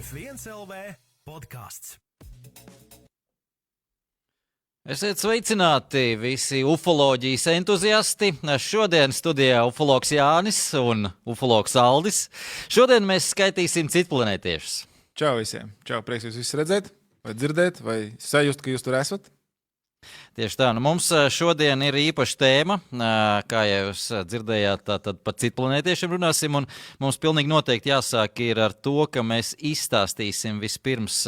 F1 LV podkāsts. Esiet sveicināti visi ufoloģijas entuziasti. Šodien studijā ufologs Jānis un ufologs Aldis. Šodien mēs skaitīsim citplanētiešus. Čau visiem! Čau, prieks jūs visus redzēt, vai dzirdēt, vai sajust, ka jūs tur esat. Tieši tā, mums šodien ir īpaša tēma, kā jau jūs dzirdējāt, tad par citplanētiešiem runāsim, un mums pilnīgi noteikti jāsāk ir ar to, ka mēs izstāstīsim vispirms,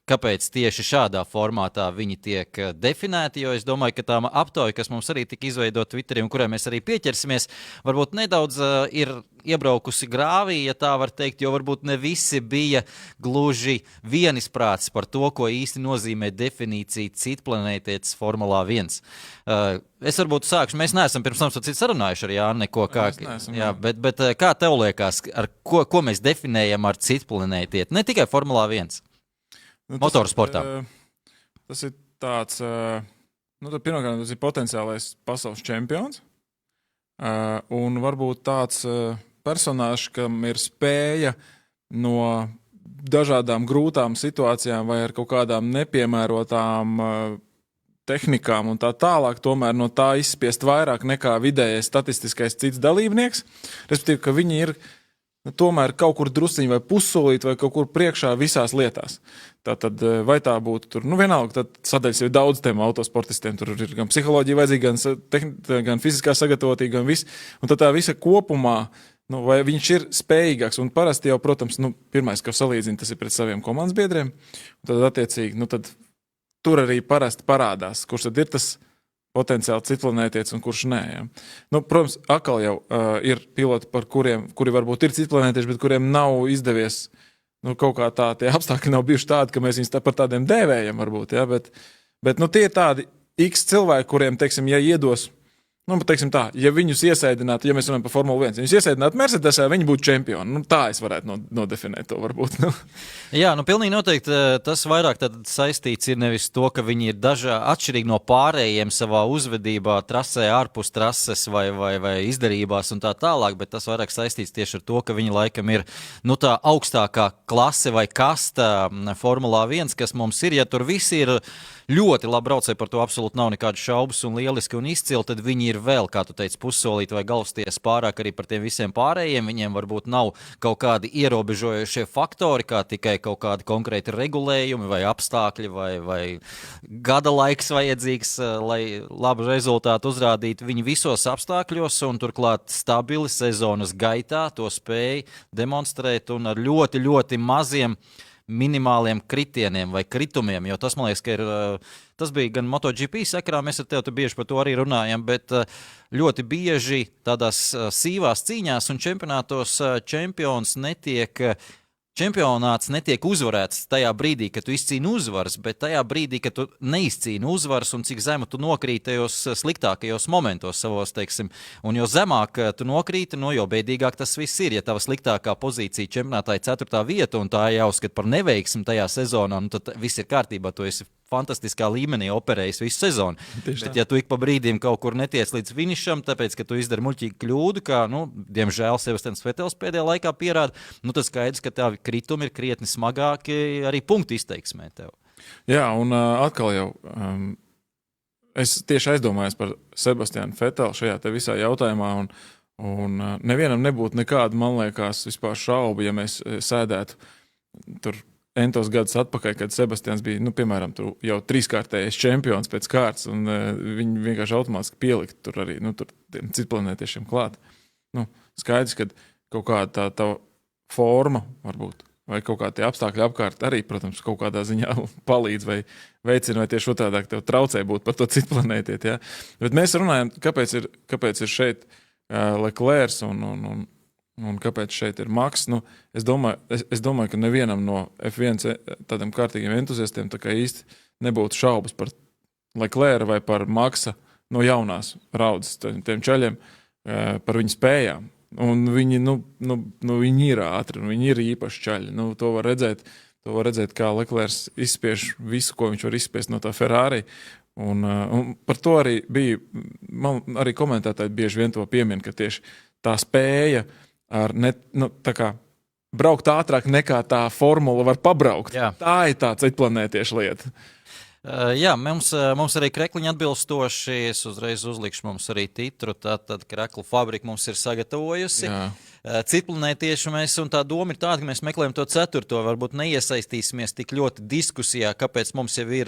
kāpēc tieši šādā formātā viņi tiek definēti, jo es domāju, ka tā aptauja, kas mums arī tika izveidota Twitterī un kurai mēs arī pieķersimies, varbūt nedaudz ir iebraukusi grāvī, ja tā var teikt, jo varbūt ne visi bija gluži vienisprātis par to, ko īsti nozīmē definīcija citplanētietis Formulā 1. Es varbūt sākšu, mēs neesam pirms tam sarunājuši ar Jāni neko kā, bet kā tev liekas, ar ko mēs definējam ar citplanētieti, ne tikai Formulā 1? Motorsportā. Tas ir tāds, pirmkārt, tas ir potenciālais pasaules čempions, un varbūt tāds personāžs, kam ir spēja no dažādām grūtām situācijām vai ar kaut kādām nepiemērotām tehnikām un tā tālāk, tomēr no tā izspiest vairāk nekā vidējais statistiskais cits dalībnieks, respektīvi, ka viņi ir tomēr kaut kur drusciņi vai pussolīt vai kaut kur priekšā visās lietās. Tātad, vai tā būtu tur, vienalga, tad sadaļas jau daudz tiem autosportistiem, tur ir gan psiholoģija vajadzīga, gan fiziskā sagatavotība, gan viss. Un tad tā visa kopumā, vai viņš ir spējīgāks, un parasti jau, protams, pirmais, ko salīdzina, tas ir pret saviem komandas biedriem, un tad attiecīgi, tad tur arī parasti parādās, kurš tad ir tas potenciāli citplanētietis un kurš nē. Ja? Protams, atkal jau ir piloti, kuri varbūt ir citplanētieši, bet kuriem nav izdevies kaut kā tā, tie apstākļi nav bijuši tādi, ka mēs viņus par tādiem dēvējam varbūt. Ja? Bet tie ir tādi X cilvēki, kuriem, teiksim, ja iedos, teiksim tā, ja viņus iesēdinātu, ja mēs runājam par Formulu 1, ja viņus iesēdinātu Mercedesā, viņi būtu čempioni. Tā es varētu nodefinēt to varbūt. Jā, pilnīgi noteikti tas vairāk tad saistīts ir nevis to, ka viņi ir atšķirīgi no pārējiem savā uzvedībā, trasē, ārpus trases vai izdarībās un tā tālāk, bet tas vairāk saistīts tieši ar to, ka viņi laikam ir tā augstākā klase vai kasta Formulā 1, kas mums ir, ja tur visi ir ļoti labi braucēji, par to absolūti nav nekādas šaubas un lieliski un izcili, tad viņi ir vēl, kā tu teici, pussolīt vai galvsties pārāk arī par tiem visiem pārējiem. Viņiem varbūt nav kaut kādi ierobežojošie faktori, kā tikai kaut kādi konkrēti regulējumi vai apstākļi vai gada laiks vajadzīgs, lai labu rezultātu uzrādītu. Viņi visos apstākļos un turklāt stabili sezonas gaitā to spēj demonstrēt un ar ļoti, ļoti maziem minimāliem kritieniem vai kritumiem, jo tas, man liekas, ka tas bija gan MotoGP sakarā, mēs ar tevi bieži par to arī runājam, bet ļoti bieži tādās sīvās cīņās un čempionātos čempionāts netiek uzvarēts tajā brīdī, kad tu izcīni uzvaras, bet tajā brīdī, kad tu neizcīni uzvaras un cik zemu tu nokrīt tajos sliktākajos momentos savos, teiksim. Un jo zemāk tu nokrīti, jo bēdīgāk tas viss ir. Ja tava sliktākā pozīcija čempionātā ir 4. vieta un tā jāuzskata par neveiksmi tajā sezonā, tad viss ir kārtībā, tu esi fantastiskā līmenī operējis visu sezonu. Bet ja tu ik pa brīdim kaut kur netiec līdz finišam, tāpēc, ka tu izdari muļķīgu kļūdu, kā, diemžēl Sebastians Vetels pēdējā laikā pierāda, tad skaidrs, ka tavi kritumi ir krietni smagāki arī punktu izteiksmē tev. Jā, un atkal jau es tieši aizdomājos par Sebastianu Vetelu šajā te visā jautājumā, un nevienam nebūtu nekāda, man liekas, vispār šaubu, ja mēs sēdētu tur entos gadus atpakaļ, kad Sebastians bija, piemēram, jau 3-kārtējais čempions pēc kārtas, un viņi vienkārši automātiski pielikt tur arī, tur tiem citplanētiešiem klāt. Skaidrs, ka kaut kāda tā forma varbūt, vai kaut kā tie apstākļi apkārt arī, protams, kaut kādā ziņā palīdz vai veicina, vai tieši otrādāk tev traucē būt par to citplanētieti, ja? Bet mēs runājam, kāpēc ir šeit Leclerc un kāpēc šeit ir Maks. Es domāju, ka nevienam no F1 tādiem kārtīgiem entuziastiem tā kā īsti nebūtu šaubas par Leclerc vai par Maksa no jaunās raudzes tiem čaļiem, par viņu spējām. Un viņi, viņi ir ātri, un viņi ir īpaši čaļi. To var redzēt, kā Leclerc izspiež visu, ko viņš var izspiest no tā Ferrari. Un par to arī bija, man arī komentētāji bieži vien to piemin, ka tieši tā spēja ar tā kā braukt ātrāk nekā tā formula var pabraukt. Jā. Tā ir tā citplanētieša lieta. Jā, mums arī krekliņi atbilstoši. Es uzreiz uzlikšu mums arī titru. Tātad kreklu fabrika mums ir sagatavojusi. Jā. Citplanētieši mēs, un tā doma ir tāda, ka mēs meklējam to ceturto, varbūt neiesaistīsimies tik ļoti diskusijā, kāpēc mums jau ir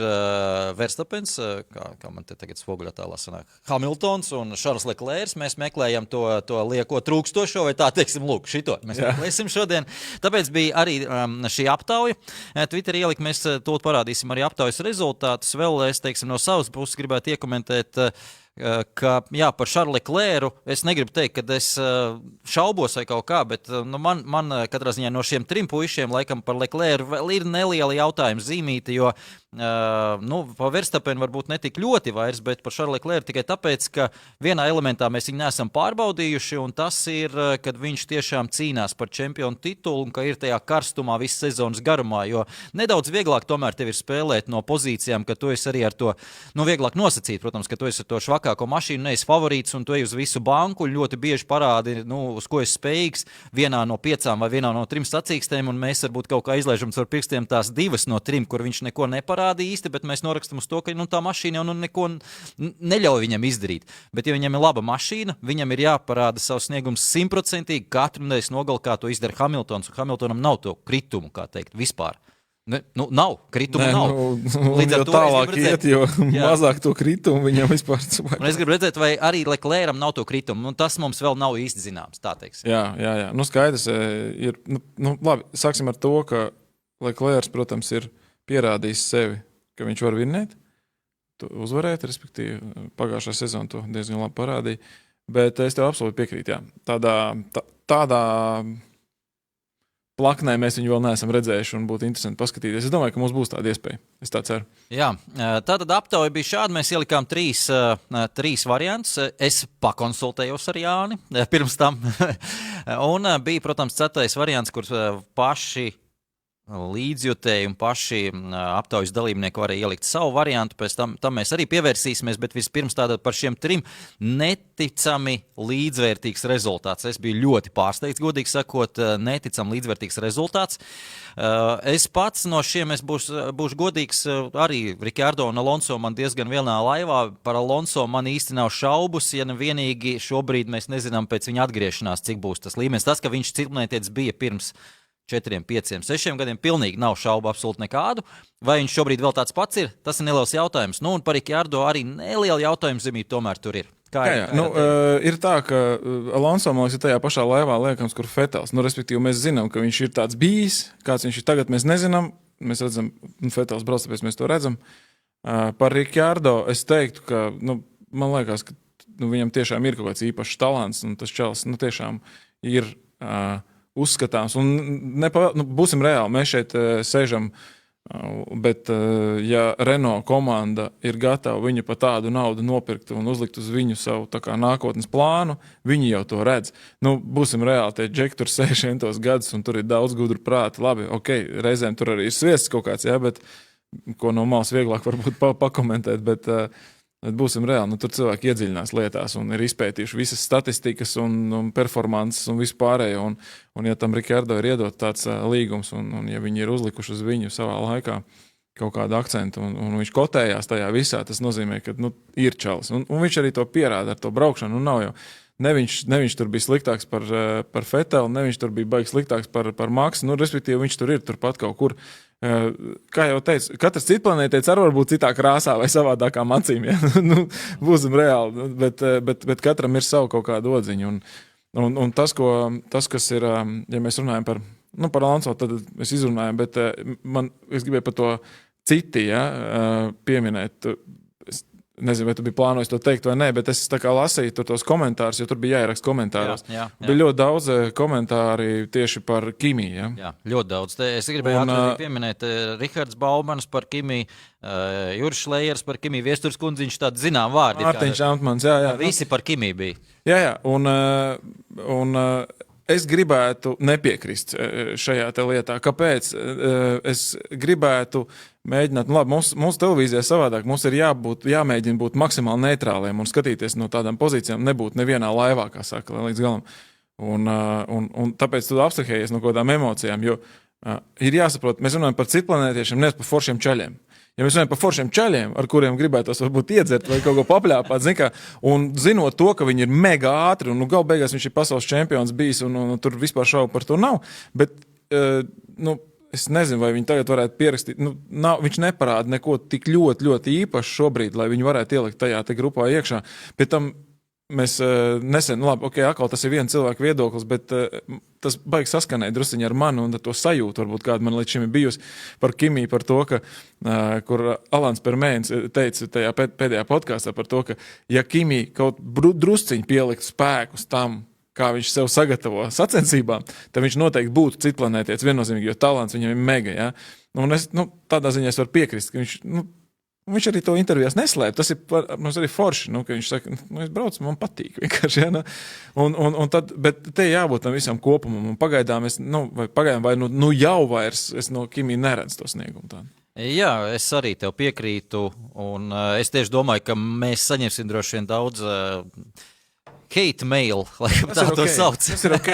Verstapens, kā man te tagad spoguļā tālā sanāk, Hamiltons un Šarls Leklērs. Mēs meklējam to lieko trūkstošo, vai tā teiksim, lūk, šito mēs meklēsim šodien. Tāpēc bija arī šī aptauja. Twitter ielikt, mēs tūlīt parādīsim arī aptaujas rezultātus. Vēl es, teiksim, no savas puses gribētu iekomentēt, ka, jā, par Šarlu Leklēru es negribu teikt, ka es šaubos vai kaut kā, bet man katrā ziņā no šiem trim puišiem laikam par Leklēru vēl ir neliela jautājuma zīmīte, jo pa Verstapenu varbūt netik ļoti vairs, bet par Šarlu Leklēru tikai tāpēc, ka vienā elementā mēs viņu neesam pārbaudījuši, un tas ir, kad viņš tiešām cīnās par čempionu titulu un ka ir tajā karstumā visas sezonas garumā, jo nedaudz vieglāk tomēr tev ir spēlēt no pozīcijām, ka tu esi arī ar to, vieglāk nosacīt, protams, ka tu esi ar to švakāko mašīnu, neesi favorīts un tu ej uz visu banku un ļoti bieži parādi, uz ko esi spējīgs vienā no 5 vai vienā no 3 sacīkstēm, un mēs varbūt kaut kā izlaižam ar pirkstiem tās 2 no 3, kur viņš neko neparāda īsti, bet mēs norakstam uz to, ka tā mašīna jau neko neļauj viņam izdarīt. Bet, ja viņam ir laba mašīna, viņam ir jāparāda savs sniegums 100% katru nedēļas nogali, kā to izdara Hamiltons, un Hamiltonam nav to kritumu, kā teikt, vispār. Nav, kritumu nav. Līdz ar to tālāk iet, jo mazāk to kritumu viņam vispār. Un es gribu redzēt, vai arī Leklēram nav to kritumu. Tas mums vēl nav īsti zināms, tā teiksim. Jā. Skaidrs ir, labi, sāksim ar to, ka Leklērs, protams, ir pierādījis sevi, ka viņš var vinnēt, uzvarēt, respektīvi pagājušā sezona to diezgan labi parādīja, bet es tev absolūti piekrītu, jā. Tādā plaknē mēs viņu vēl neesam redzējuši un būtu interesanti paskatīties. Es domāju, ka mums būs tāda iespēja. Es tā ceru. Jā, tātad aptauja bija šāda. Mēs ielikām 3 variantus. Es pakonsultējos ar Jāni pirms tam. Un bija, protams, 4. variants, kur paši līdzjutēji un paši aptaujas dalībnieki varēja ielikt savu variantu, pēc tam mēs arī pievērsīsimies, bet vispirms tātad par šiem 3 neticami līdzvērtīgs rezultāts. Es biju ļoti pārsteigts, godīgi sakot, neticami līdzvērtīgs rezultāts. Es pats no šiem, es būšu godīgs, arī Ricardo un Alonso man diezgan vienā laivā. Par Alonso man īsti nav šaubus, ja vienīgi šobrīd mēs nezinām pēc viņa atgriešanās, cik būs tas līmenis. Tas, ka viņš citplanētietis bija pirms 4, 5, 6 gadiem, pilnīgi nav šaubu absolūti nekādu. Vai viņš šobrīd vēl tāds pats ir? Tas ir neliels jautājums. Un par Ricardo arī neliela jautājuma zīmīte tomēr tur ir. Ir tā, ka Alonso, man liekas, ir tajā pašā laivā liekams, kur Fetels. Respektīvi, mēs zinām, ka viņš ir tāds bijis, kāds viņš ir tagad, mēs nezinām. Mēs redzam, Fetels brauc, tāpēc mēs to redzam. Par Ricardo es teiktu, ka, man liekas, ka viņam tiešām ir kaut kāds īpašs talants, un tas čels, tiešām ir uzskatāms. Un būsim reāli, mēs šeit sēžam, bet ja Renault komanda ir gatava viņu pa tādu naudu nopirkt un uzlikt uz viņu savu tā kā nākotnes plānu, viņi jau to redz. Būsim reāli, tie džeki tur sēž tos gadus un tur ir daudz gudru prāti. Labi, reizēm tur arī ir sviests kaut kāds, bet ko no malas vieglāk varbūt pakomentēt, bet būsim reāli, tur cilvēki iedziļinās lietās un ir izpētījuši visas statistikas un performances un visu pārējo. Un ja tam Ricardo ir iedot tāds līgums un ja viņi ir uzlikuši uz viņu savā laikā kaut kādu akcentu un viņš kotējās tajā visā, tas nozīmē, ka ir čalis. Un viņš arī to pierāda ar to braukšanu. Nav jau. Ne viņš tur bija sliktāks par Fetelu, ne viņš tur bija baigi sliktāks par Maksu. Respektīvi, viņš tur ir turpat kaut kur. Kā jau teicu, katrs citplanētietis arī var būt citā krāsā vai savādākām acīm. Ja? Būsim reāli, bet katram ir savu kaut kādu odziņu. Un tas, kas ir, ja mēs runājam par Alonso, tad mēs izrunājam, bet es gribēju par to citi pieminēt. Nezinu, vai tu biji plānojis to teikt vai nē, bet es tā kā lasīju tos komentārus, jo tur bija jāieraksta komentāros. Jā. Bija ļoti daudz komentāri tieši par Kimi. Ja? Jā, ļoti daudz. Es gribēju pieminēt Rihards Baumans par Kimi, Juris Šlejers par Kimi, Viesturs Kundziņš, tādi zinām vārdi. Mārtiņš Antmans, jā. Visi par Kimi bija. Jā, un es gribētu nepiekrist šajā te lietā. Kāpēc? Es gribētu mēģināt, labi, mūsu televīzijā savādāk, mums ir jāmēģina būt maksimāli neitrāliem un skatīties no tādām pozīcijām, nebūt nevienā laivā, kā saka, līdz galam. Un tāpēc tu abstrahējies no kaut kādām emocijām, jo ir jāsaprot, mēs runājam par citplanētiešiem, nevis par foršiem čaļiem. Ja mēs runājam par foršiem čaļiem, ar kuriem gribētos varbūt iedzert vai kaut ko papļāpāt, un zinot to, ka viņi ir mega ātri, un galu beigās viņš ir pasaules čempions bijis, un tur vispār šaubu par to nav, bet, es nezinu, vai viņi tagad varētu pierakstīt. Viņš neparāda neko tik ļoti, ļoti īpašu šobrīd, lai viņi varētu ielikt tajā te grupā iekšā. Pēc tam mēs nesen, atkal tas ir viena cilvēka viedoklis, bet tas baigi saskanēja drusciņi ar mani un to sajūtu, varbūt kāda man līdz šim ir bijusi par Kimiju, par to, ka, kur Alans Permēns teica tajā pēdējā podkāstā par to, ka ja Kimija kaut drusciņi pielikt spēkus tam, kā viņš sev sagatavo sacensībām, tad viņš noteikti būtu citplanētietis viennozīmīgi, jo talants viņam ir mega. Ja? Un es tādā ziņā es varu piekrist, ka viņš arī to intervijās neslēp. Tas ir mums arī forši, ka viņš saka, es braucu, man patīk vienkārši. Ja? Bet te jābūt tam visam kopumam. Un pagaidām jau vairs es no Kimija neredzu to sniegumu tādu. Jā, es arī tev piekrītu. Un es tieši domāju, ka mēs saņemsim droši vien daudz hate mail, lai tā to sauc. Tas ir ok.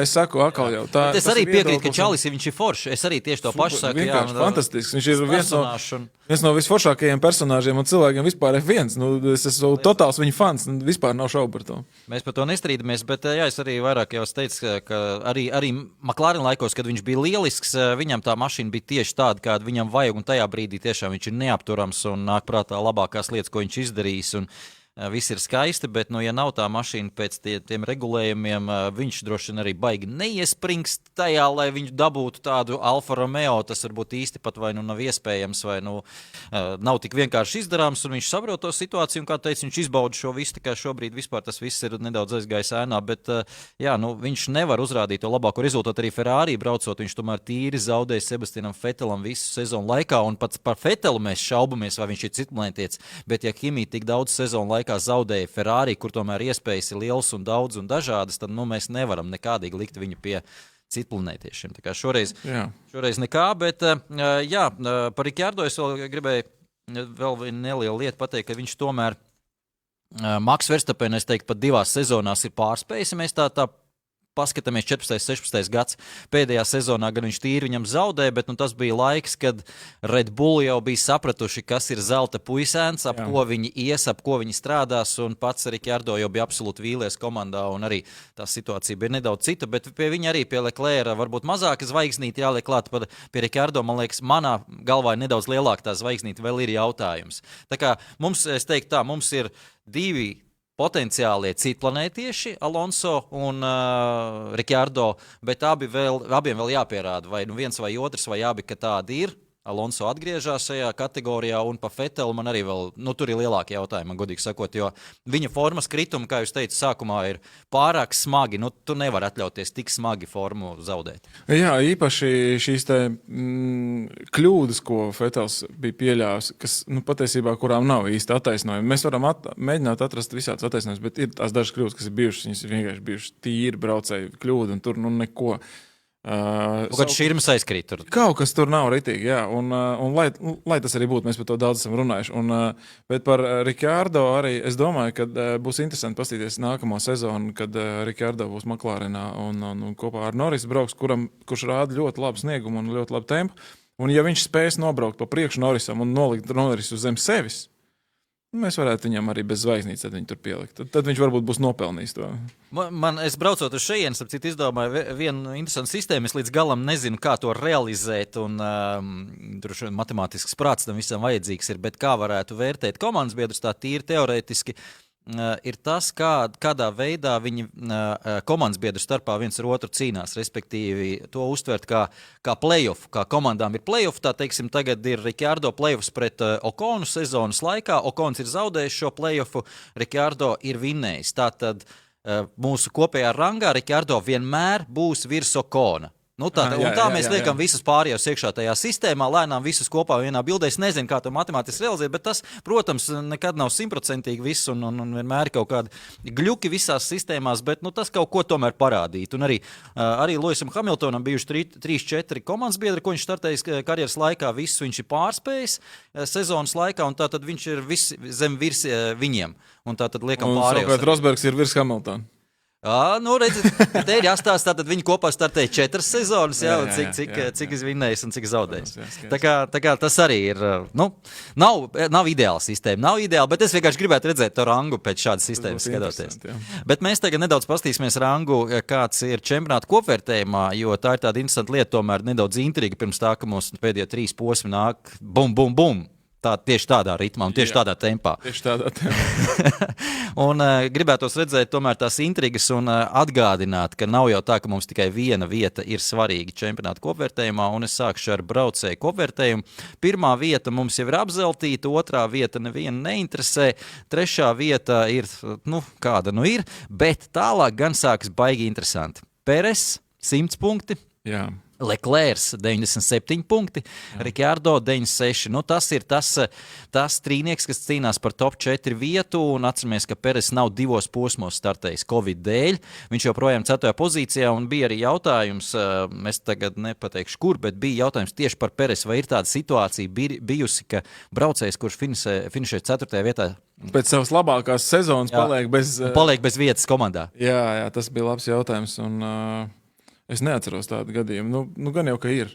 Es saku atkal jau tā. Es arī piekrītu, ka Čalis, viņš ir foršs. Es arī tieši to pašu saku. Vienkārši fantastisks. Viņš ir viens no visforšākajiem personāžiem un cilvēkiem vispār F1. Es esmu totāls viņa fans. Vispār nav šaubu par to. Mēs par to nestrīdamies, bet jā, es arī vairāk jau teicu, ka arī McLaren laikos, kad viņš bija lielisks, viņam tā mašīna bija tieši tāda, kāda viņam vajag, un tajā brīdī tiešām viņš ir neapturams un nāk prātā labākās lietas, ko viņš izdarījis. Un viss ir skaisti, bet, ja nav tā mašīna pēc tiem regulējumiem, viņš droši vien arī baigi neiespringst tajā, lai viņš dabūtu tādu Alfa Romeo. Tas varbūt īsti pat vai nav iespējams, vai nav tik vienkārši izdarāms, un viņš saprot to situāciju, un, kā teica, viņš izbauda šo visu, tā kā šobrīd vispār tas viss ir nedaudz aizgājis ēnā, bet, jā, viņš nevar uzrādīt to labāko rezultātu. Arī Ferrari braucot, viņš tomēr tīri zaudēja Sebastianam Vettelam visu sezonu laikā, un pats par Vettelu mēs šaubamies, vai viņš ir citplanētietis, bet ja Kimi tik daudz sezonu laikā zaudēja Ferrari, kur tomēr iespējas ir liels un daudz un dažādas, tad mēs nevaram nekādīgi likt viņu pie citplanētiešiem. Tā kā šoreiz nekā, bet jā, par Ricciardo es vēl gribēju vēl vienu nelielu lietu pateikt, ka viņš tomēr Max Verstappen, es teiktu, pat 2 sezonās ir pārspējis, ja mēs tā paskatāmies 14. 16. gads. Pēdējā sezonā gan viņš tīri viņam zaudēja, bet tas bija laiks, kad Red Bull jau bija sapratuši, kas ir zelta puisēns, ap ko viņi ies, ap ko viņi strādās, un pats Ricciardo jau bija absolūti vīlies komandā, un arī tā situācija bija nedaudz cita, bet pie viņa arī pie Leclerca varbūt mazāka zvaigznīte jāliek klāt, pie Ricciardo, man liekas, manā galvā ir nedaudz lielāka tā zvaigznīte, vēl ir jautājums. Tā kā mums ir 2 potenciālie citplanētieši, Alonso un Ricciardo, bet abiem vēl jāpierāda, vai viens vai otrs, vai abi, ka tādi ir. Alonso atgriežas šajā kategorijā, un pa Vettelu man arī vēl, tur ir lielāki jautājumi, godīgi sakot, jo viņa formas krituma, kā jūs teicat, sākumā ir pārāk smagi. Tu nevari atļauties tik smagi formu zaudēt. Jā, īpaši šīs kļūdas, ko Vettels bija pieļāvis, kas patiesībā kurām nav īsti attaisnojumi. Mēs varam mēģināt atrast visādas attaisnojumus, bet ir tās dažas kļūdas, kas ir bijušas, viņas ir vienkārši bijušas tīri braucēju kļūda, un tur neko. Kad širmas aizkrīt tur. Kaut kas tur nav ritīgi, jā, un lai tas arī būtu, mēs par to daudz esam runājuši. Bet par Ricciardo arī es domāju, ka būs interesanti pastīties nākamo sezonu, kad Ricciardo būs McLarenā un kopā ar Norris brauks, kurš rāda ļoti labu sniegumu un ļoti labu tempu. Un ja viņš spēs nobraukt pa priekšu Norrisam un nolikt Norrisu zem sevis, mēs varētu viņam arī bez zvaigznītes viņu tur pielikt. Tad viņš varbūt būs nopelnījis to. Es braucot uz šejienes, ap citu izdomāju vienu interesantu sistēmu. Es līdz galam nezinu, kā to realizēt, un droši vien matemātisks prāts tam visam vajadzīgs ir, bet kā varētu vērtēt komandas biedrus tā tīri teorētiski, ir tas, kādā veidā viņi komandas biedru starpā viens ar otru cīnās, respektīvi to uztvert kā play-off, kā komandām ir play-off, tā teiksim, tagad ir Ricciardo play-offs pret Oconu sezonas laikā, Ocons ir zaudējis šo play-offu, Ricciardo ir vinnējis. Tātad mūsu kopējā rangā Ricciardo vienmēr būs virs Ocona. Mēs liekam visus pārējos iekšā tajā sistēmā, lēnām visus kopā vienā bildē. Es nezinu, kā to matemātiski realizēt, bet tas, protams, nekad nav 100% viss un vienmēr kaut kādi gļuki visās sistēmās, bet tas kaut ko tomēr parādīt. Un arī Lewisam Hamiltonam bijuši 3-4 komandas biedri, ko viņš startējis karjeras laikā, visus viņš ir pārspējis sezonas laikā, un tātad viņš ir zem virs viņiem. Un tātad liekam pārējos. Savukārt Rosbergs ir virs Hamiltona. Nu, redziet, te ir jāstāsta, tad viņi kopā startēja 4 sezonas, un cik izvinnējis un cik zaudējis. Tā kā tas arī ir, nav ideāla sistēma, nav ideāla, bet es vienkārši gribētu redzēt to rangu pēc šādas sistēmas skatoties. Bet mēs tagad nedaudz pastīsimies rangu, kāds ir čempionāta kopvērtējumā, jo tā ir tāda interesanta lieta, tomēr nedaudz intriga pirms tā, ka mums pēdējie 3 posmi nāk bum, bum, bum. Tieši tādā ritmā un tieši tādā tempā. Tieši tādā tempā. Un gribētos redzēt tomēr tās intrigas un atgādināt, ka nav jau tā, ka mums tikai viena vieta ir svarīga čempionāta kopvērtējumā, un es sākšu ar braucēju kopvērtējumu. Pirmā vieta mums jau ir apzeltīta, otrā vieta nevienu neinteresē, trešā vieta ir, kāda ir, bet tālāk gan sākas baigi interesanti. Peres 100 punkti. Jā. Leclerc 97 punkti, Ricciardo 96. Tas ir tas trīnieks, kas cīnās par top 4 vietu, un atceramies, ka Peres nav 2 posmos startējis Covid dēļ. Viņš joprojām 4. pozīcijā, un bija arī jautājums, es tagad nepateikšu kur, bet bija jautājums tieši par Peres, vai ir tāda situācija bijusi, ka braucējs, kurš finišē 4. vietā, pēc savas labākās sezonas paliek bez vietas komandā. Jā, tas bija labs jautājums, un es neatceros tādu gadījumu. Gan jau, ka ir.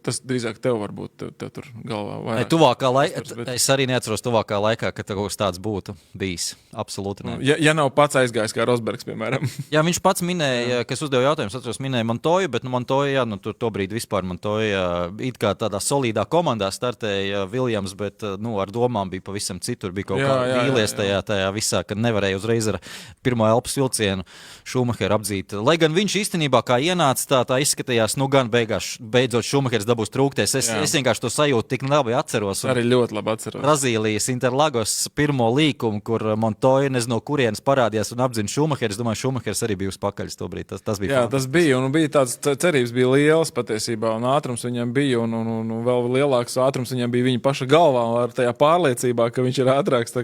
Tas drīzāk tev varbūt tev tur galvā vairāk. Tuvākā laikā, es arī neatceros tuvākā laikā, ka kaut kas tāds būtu bijis. Absolūti ne. Ja nav pats aizgājis kā Rosbergs, piemēram. Jā, viņš pats minēja, kas uzdeva jautājumus, atceros, minēja Montoju, bet Montoja, tur to brīdi vispār Montoja it kā tādā solīdā komandā startēja Williams, bet ar domām bija pavisam citur, bija kaut kā vīlies tajā visā, ka nevarēja uzreiz ar pirmo elpas vilcienu Schumacheru apdzīt. Lai gan viņš īstenībā kā ienāca, tā izskatījās, gan beidzot Schumachers dabūs trūkties. Es vienkārši to sajūtu tik labi atceros. Arī ļoti labi atceros. Brazīlijas Interlagos pirmo līkumu, kur Montoya no kurienes parādījās un apdzina Schumacheru. Es domāju, Schumachers arī bija uz pakaļ to brīdi. Tas bija fantastiski. Tas bija, un bija tāds cerības bija lielas patiesībā, un ātrums viņam bija, un vēl lielāks ātrums viņam bija viņa paša galvā, ar tajā pārliecībā, ka viņš ir ātrāks.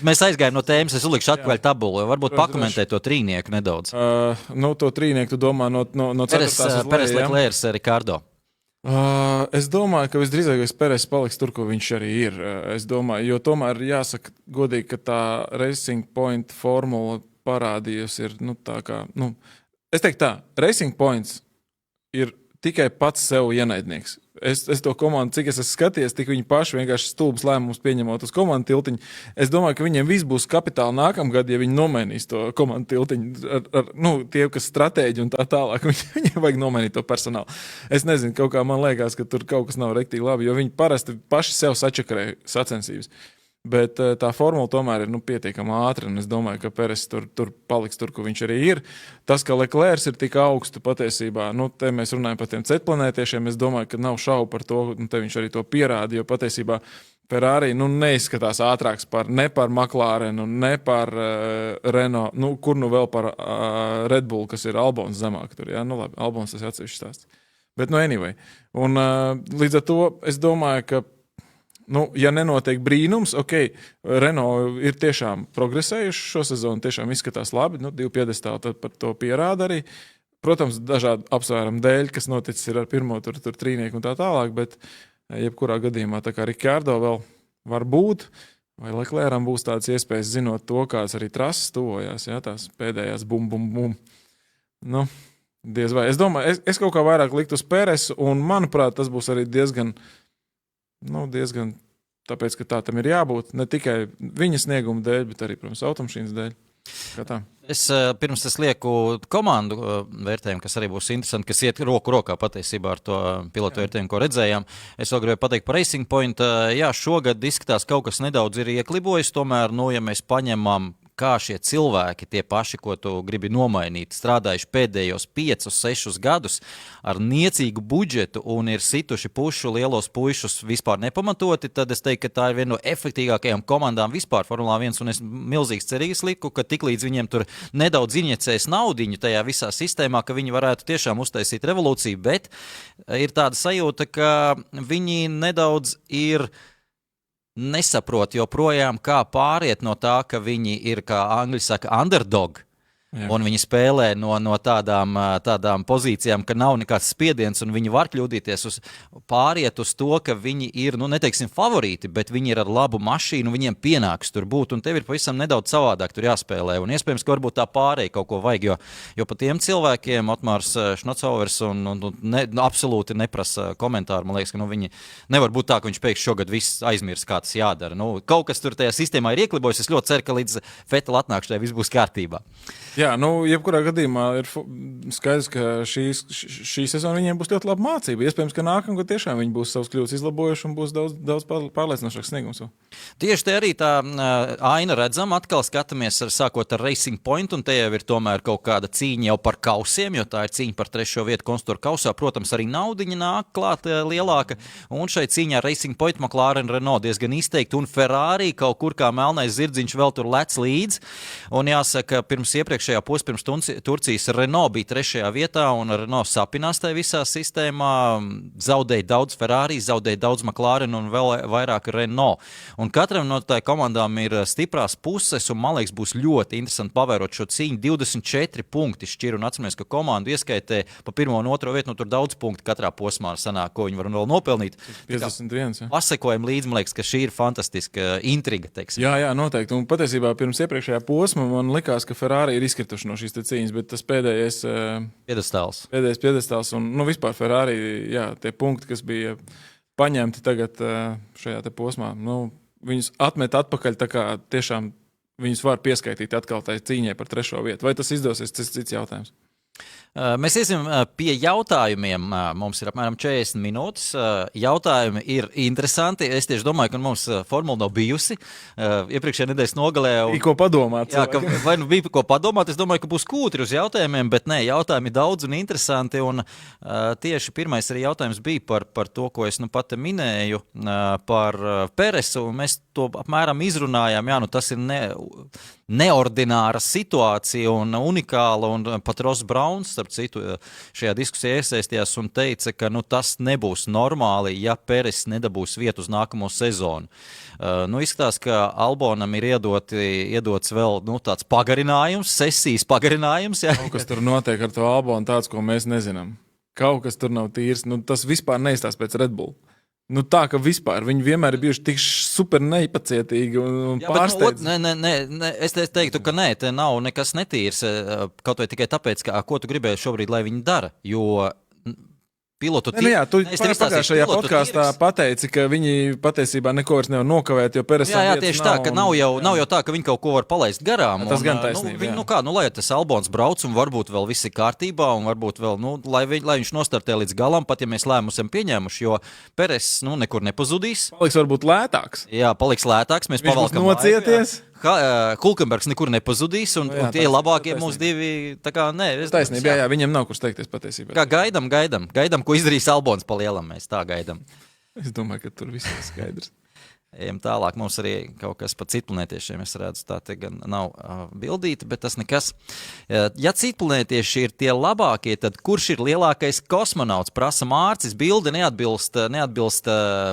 Mēs aizgājām no tēmas, es uzlikšu atpakaļ tabulu, varbūt pakomentēt to trīnieku nedaudz. To trīnieku, tu domā no 4. Peres, Leclerc, Ricciardo. Es domāju, ka visdrīzākais Peres paliks tur, ko viņš arī ir. Es domāju, jo tomēr jāsaka godīgi, ka tā Racing Point formula parādījusi ir, es teiktu tā, Racing Points ir tikai pats sev ienaidnieks. Es to komandu, cik es esmu skatījies, tik viņi paši vienkārši stulbus lēmumus pieņemot uz komandu tiltiņu. Es domāju, ka viņiem viss būs kapitāli nākamgad, ja viņi nomainīs to komandu tiltiņu. Tie, kas stratēģi un tā tālāk, viņiem vajag nomainīt to personālu. Es nezinu, kaut kā man liekas, ka tur kaut kas nav rektīgi labi, jo viņi parasti paši sev sačakarē sacensības. Bet tā formula tomēr ir pietiekami ātra, un es domāju, ka Peres tur paliks tur, kur viņš arī ir. Tas, ka Leclerc ir tik augstu patiesībā, te mēs runājam par tiem ceplanētiešiem, es domāju, ka nav šaubu par to, un te viņš arī to pierāda, jo patiesībā Ferrari neizskatās ātrāks ne par McLarenu, ne par Renault, kur vēl par Red Bull, kas ir Albons zemāk tur. Jā, labi, Albons tas ir atsevišķs stāsts. Bet anyway. Un līdz ar to es domāju, ka ja nenotiek brīnums, Renault ir tiešām progresējuši šo sezonu, tiešām izskatās labi, 2 piedestāli tad par to pierāda arī. Protams, dažādu apsvērumu dēļ, kas noticis ir ar pirmo tur trīnieku un tā tālāk, bet jebkurā gadījumā tā kā Ricciardo vēl var būt, vai Leclercam būs tādas iespējas zinot to, kāds arī trases tuvojās, tās pēdējās bum, bum, bum. Diez vai. Es domāju, es kaut kā vairāk liktu uz Peresu, un manuprāt, tas būs arī diezgan tāpēc, ka tā tam ir jābūt ne tikai viņa snieguma dēļ, bet arī, protams, automašīnas dēļ. Kā tā? Pirms es lieku komandu vērtējumu, kas arī būs interesanti, kas iet roku rokā patiesībā ar to pilotu vērtējumu, ko redzējām. Es vēl gribēju pateikt par Racing Point. Jā, šogad izskatās kaut kas nedaudz ir ieklibojis, tomēr, ja mēs paņemam kā šie cilvēki, tie paši, ko tu gribi nomainīt, strādājuši pēdējos 5-6 gadus ar niecīgu budžetu un ir situši pušu lielos puišus vispār nepamatoti, tad es teiktu, ka tā ir viena no efektīgākajām komandām vispār Formulā 1, un es milzīgs cerības liku, ka tiklīdz viņiem tur nedaudz injicēs naudiņu tajā visā sistēmā, ka viņi varētu tiešām uztaisīt revolūciju, bet ir tāda sajūta, ka viņi nedaudz ir nesaprot joprojām, kā pāriet no tā, ka viņi ir, kā angļi saka, underdog, Un viņi spēlē no tādām pozīcijām, ka nav nekāds spiediens, un viņi var kļūdīties pāriet uz to, ka viņi ir, neteiksim, favorīti, bet viņi ir ar labu mašīnu, viņiem pienāks tur būt, un tev ir pavisam nedaudz savādāk tur jāspēlē. Un iespējams, ka varbūt tā pārēja kaut ko vajag, jo pa tiem cilvēkiem Otmārs Šnocovers absolūti neprasa komentāru. Man liekas, ka viņi nevar būt tā, ka viņš pēkšņi šogad viss aizmirs, kā tas jādara. Kaut kas tur tajā sistēmā ir ieklibojas. Es ļoti ceru, ka līdz Vetela atnākšanai viss būs kārtībā. Jā, jebkurā gadījumā ir skaidrs, ka šī sezona viņiem būs ļoti laba mācība. Iespējams, ka nākamgad tiešām viņi būs savus kļūdas izlabojuši un būs daudz pārliecinošāks sniegums. Tieši te arī tā aina redzam, atkal skatāmies sākot ar Racing Point, un te jau ir tomēr kaut kāda cīņa jau par kausiem, jo tā ir cīņa par 3. vietu konstruktūra kausā. Protams, arī naudiņa nāk klāt lielāka, un šai cīņā Racing Point, McLaren, Renault diezgan izteikti, un Ferrari kaut kur kā melnais zirdziņš vēl tur lec līdz. Un jāsaka, pirms Turcijas Renault bija 3. vietā, un Renault sapinās tajā visā sistēmā, zaudēja daudz Ferrari, zaudēja daudz McLaren un vēl vairāk Renault. Un katram no tā komandām ir stiprās puses, un man liekas, būs ļoti interesanti pavērot šo cīņu. 24 punkti šķir, un atceramies, ka komandu ieskaitē pa 1. un 2. vietu, tur daudz punktu katrā posmā sanāk, ko viņi var vēl nopelnīt. 51, jā. Pasekojam līdzi, man liekas, ka šī ir fantastiska intriga, teiksim. Jā, noteikti. Un patiesībā pirms iepriekšējā posma man likās, ka Ferrari ir izkrituši no šīs cīņas, bet tas pēdējais piedestāls un vispār Ferrari, jā, tie punkti, kas bija paņemti tagad šajā te posmā, viņus atmet atpakaļ, tā kā tiešām viņus var pieskaitīt atkal tai cīņai par 3. vietu. Vai tas izdosies, tas cits jautājums. Mēs iesim pie jautājumiem. Mums ir apmēram 40 minūtes. Jautājumi ir interesanti. Es tieši domāju, ka mums formula nav bijusi. Iepriekšējā nedēļas nogalē. Bija ko padomāt. Jā, vai bija ko padomāt? Es domāju, ka būs kūtri uz jautājumiem, bet nē, jautājumi daudz un interesanti. Un tieši pirmais arī jautājums bija par to, ko es pat minēju, par Peresu. Mēs to apmēram izrunājām. Jā, tas ir neordināra situācija un unikāla, un pat Ross Brauns, starp citu, šajā diskusijā iesaistījās un teica, ka tas nebūs normāli, ja Peres nedabūs vietu uz nākamo sezonu. Izskatās, ka Albonam ir iedots vēl tāds pagarinājums, sesijas pagarinājums. Jā. Kaut kas tur notiek ar to Albonu tāds, ko mēs nezinām. Kaut kas tur nav tīrs. Tas vispār neizstās pēc Red Bull. Tā, ka vispār viņi vienmēr ir bijuši tik super nepacietīgi un pārsteidzoši. Es teiktu, ka nē, te nav nekas netīrs. Kaut vai tikai tāpēc, ko tu gribēji šobrīd, lai viņi dara. Jo pilotu tirgus. Jā, tu pagājušajā podkāstā pateici, ka viņi patiesībā neko vairs nevar nokavēt, jo Peresam jā, tieši tā, ka nav jau tā, ka viņi kaut ko var palaist garām. Tas gan taisnība. Lai tas Albons brauc un varbūt vēl viss ir kārtībā un varbūt vēl, lai viņš nostartē līdz galam, pat ja mēs lēmumus esam pieņēmuši, jo Peres nekur nepazudīs. Paliks varbūt lētāks. Jā, paliks lētāks, mēs pavalkam nocieties. Hulkenbergs nekur nepazudīs, un tie labākie mūsu divi. Taisnība, jā, viņiem nav kur steigties patiesībā. Kā gaidam, ko izdarīs Albons pa lielam, mēs tā gaidam. Es domāju, ka tur viss ir skaidrs. Ejam tālāk, mums arī kaut kas par citplanētiešiem, es redzu, tā te gan nav bildīta, bet tas nekas. Ja citplanētieši ir tie labākie, tad kurš ir lielākais kosmonauts? Prasa Mārcis, bilde neatbilst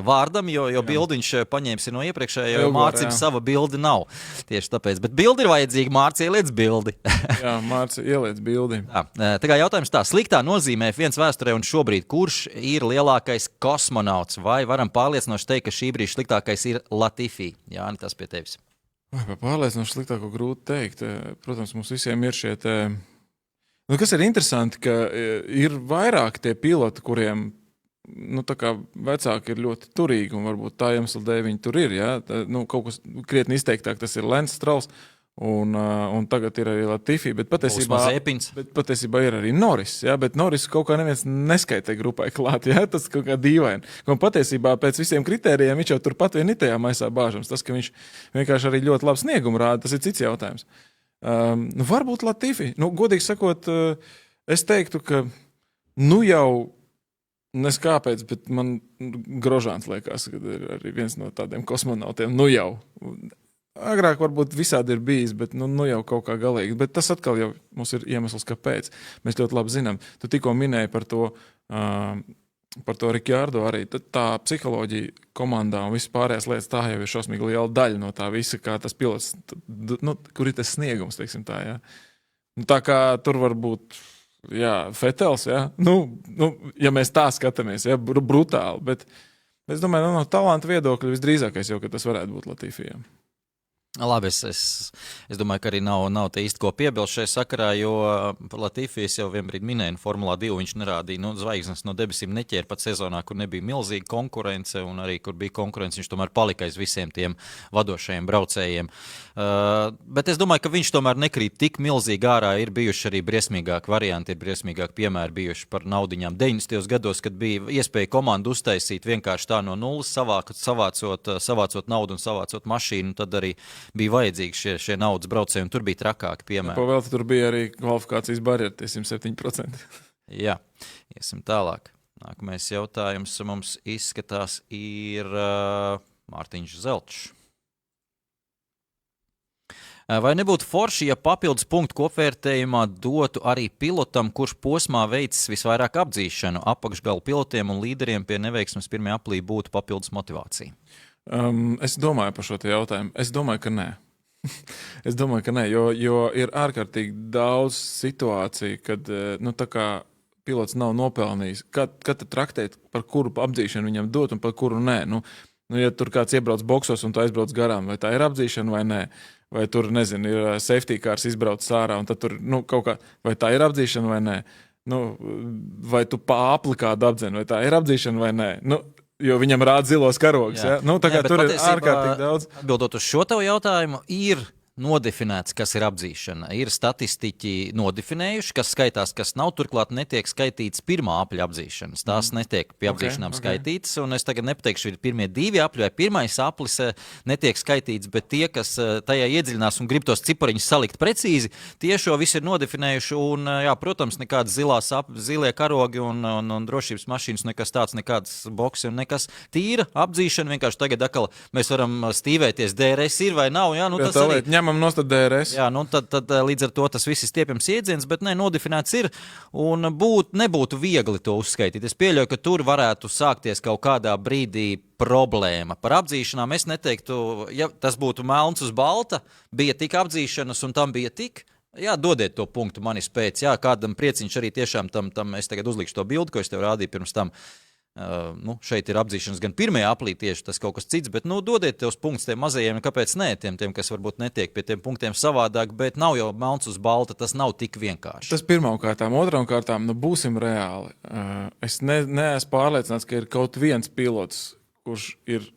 vārdam, jo bildiņš paņēmis no iepriekšējā, jo Mārcim sava bildi nav. Tieši tāpēc, bet bildi ir vajadzīga, Mārci ieliec bildi. Jā, Mārci ieliec bildi. Tā kā jautājums tā, sliktā nozīmē F1 vēsturē un šobrīd, kurš ir lielākais kosmonauts? Vai varam pārliecinoši teikt, ka šī brīža sliktākais ir Latifi? Jā, tas pie tevis. Par pārliecinoši sliktāko grūti teikt. Protams, mums visiem ir šie te... kas ir interesanti, ka ir vairāk tie piloti, kuriem tā kā vecāki ir ļoti turīgi un varbūt tā iemesla dēļ viņi tur ir. Ja? Kaut kas krietni izteiktāk, tas ir Lance Strauss. Un tagad ir arī Latifi, bet patiesībā ir arī Norris. Ja? Bet Norris kaut kā neviens neskaitē grupai klāt. Ja? Tas kaut kā dīvaini. Un patiesībā pēc visiem kritērijiem viņš jau turpat vien itajā maisā bāžams. Tas, ka viņš vienkārši arī ļoti labu sniegumu rāda, tas ir cits jautājums. Varbūt Latifi. Godīgi sakot, es teiktu, ka jau nes kāpēc, bet man Grožāns liekas, ka ir arī viens no tādiem kosmonautiem. Jau. Agrāk varbūt visādi ir bijis, bet jau kaut kā galīgi. Bet tas atkal jau mums ir iemesls, kāpēc. Mēs ļoti labi zinām. Tu tikko minēji par to Ricciardo arī. Tā psiholoģija komandā un viss pārējās lietas, tā jau ir šausmīgi liela daļa no tā visa, kā tas pilots, kur ir tas sniegums, teiksim tā, jā. Tā kā tur var būt Fetels, ja mēs tā skatāmies, brutāli. Bet es domāju, no talanta viedokļa visdrīzākais jau, ka tas varētu būt Latifijam. Labi, es domāju, ka arī nav te īsti ko piebilst šajā sakarā, jo par Latifijas jau vienbrīd minēju, Formulā 2 viņš nerādīja, zvaigznes no debesīm neķēra pat sezonā, kur nebija milzīga konkurence, un arī, kur bija konkurence, viņš tomēr palika aiz visiem tiem vadošajiem braucējiem. Bet es domāju, ka viņš tomēr nekrīt tik milzīgi ārā, ir bijuši arī briesmīgāki varianti, ir briesmīgāki piemēri bijuši par naudiņām 90. gados, kad bija iespēja komandu uztaisīt vienkārši tā no nulles, savācot naudu un savācot mašīnu, tad arī bija vajadzīgi šie naudas braucēji, un tur bija trakāki piemēri. Vēl tur bija arī kvalifikācijas barjeri, tie 107%. Jā, iesim tālāk. Nākamais jautājums mums izskatās ir Mārtiņš Zelčs. Vai nebūtu forši, ja papildus punktu kopvērtējumā dotu arī pilotam, kurš posmā veicis visvairāk apdzīšanu, apakšgalu pilotiem un līderiem pie neveiksmes pirmajā aplī būtu papildus motivācija? Es domāju par šo jautājumu. Es domāju, ka nē. Jo ir ārkārtīgi daudz situāciju, kad tā kā pilots nav nopelnījis. Kad traktēt, par kuru apdzīšanu viņam dot un par kuru nē. Ja tur kāds iebrauc boksos un tu aizbrauc garām, vai tā ir apdzīšana vai nē. Vai tur, nezinu, ir safety cars izbraucis ārā un tad tur kaut kā, vai tā ir apdzīšana vai nē. Vai tu pa apli kādu apdzen, vai tā ir apdzīšana vai nē. Jo viņam rāda zilos karogus. Tur ir ārkārtīgi daudz. Atbildot uz šo tavu jautājumu, ir nodefinēts, kas ir apdzīšana. Ir statistiķi nodefinējuši, kas skaitās, kas nav. Turklāt netiek skaitīts pirmā apļa apdzīšanas. Tās netiek pie apdzīšanām skaitītas. Un es tagad nepateikšu, ir pirmie 2 apļi vai pirmais aplis netiek skaitīts, bet tie, kas tajā iedziļinās un grib tos cipariņus salikt precīzi, tie šo visu ir nodefinējuši. Un, protams, nekādas zilie karogi un drošības mašīnas, nekas tāds, nekādas boksi un nekas tīra apdzīšana. Vienkārši tagad atkal mēs varam stīvēties, DRS ir vai nav. Tas arī nost DRS. Tad līdz ar to tas viss ir stiepjams iedziens, bet nodefinēts ir, un nebūtu viegli to uzskaitīt. Es pieļauju, ka tur varētu sākties kaut kādā brīdī problēma. Par apdzīšanām es neteiktu, ja tas būtu melns uz balta, bija tik apdzīšanas un tam bija tik. Dodiet to punktu manis pēc. Kādam prieciņš arī tiešām tam es tagad uzlikšu to bildi, ko es tev rādīju pirms tam. Šeit ir apdzīšanas gan pirmajā aplī tieši tas kaut kas cits, bet dodiet tos punktus tiem mazajiem, kāpēc ne, tiem, kas varbūt netiek pie tiem punktiem savādāk, bet nav jau melns uz balta, tas nav tik vienkārši. Tas pirmām kārtām, otrām kārtām, būsim reāli. Es neesmu pārliecināts, ka ir kaut viens pilots, kurš ir,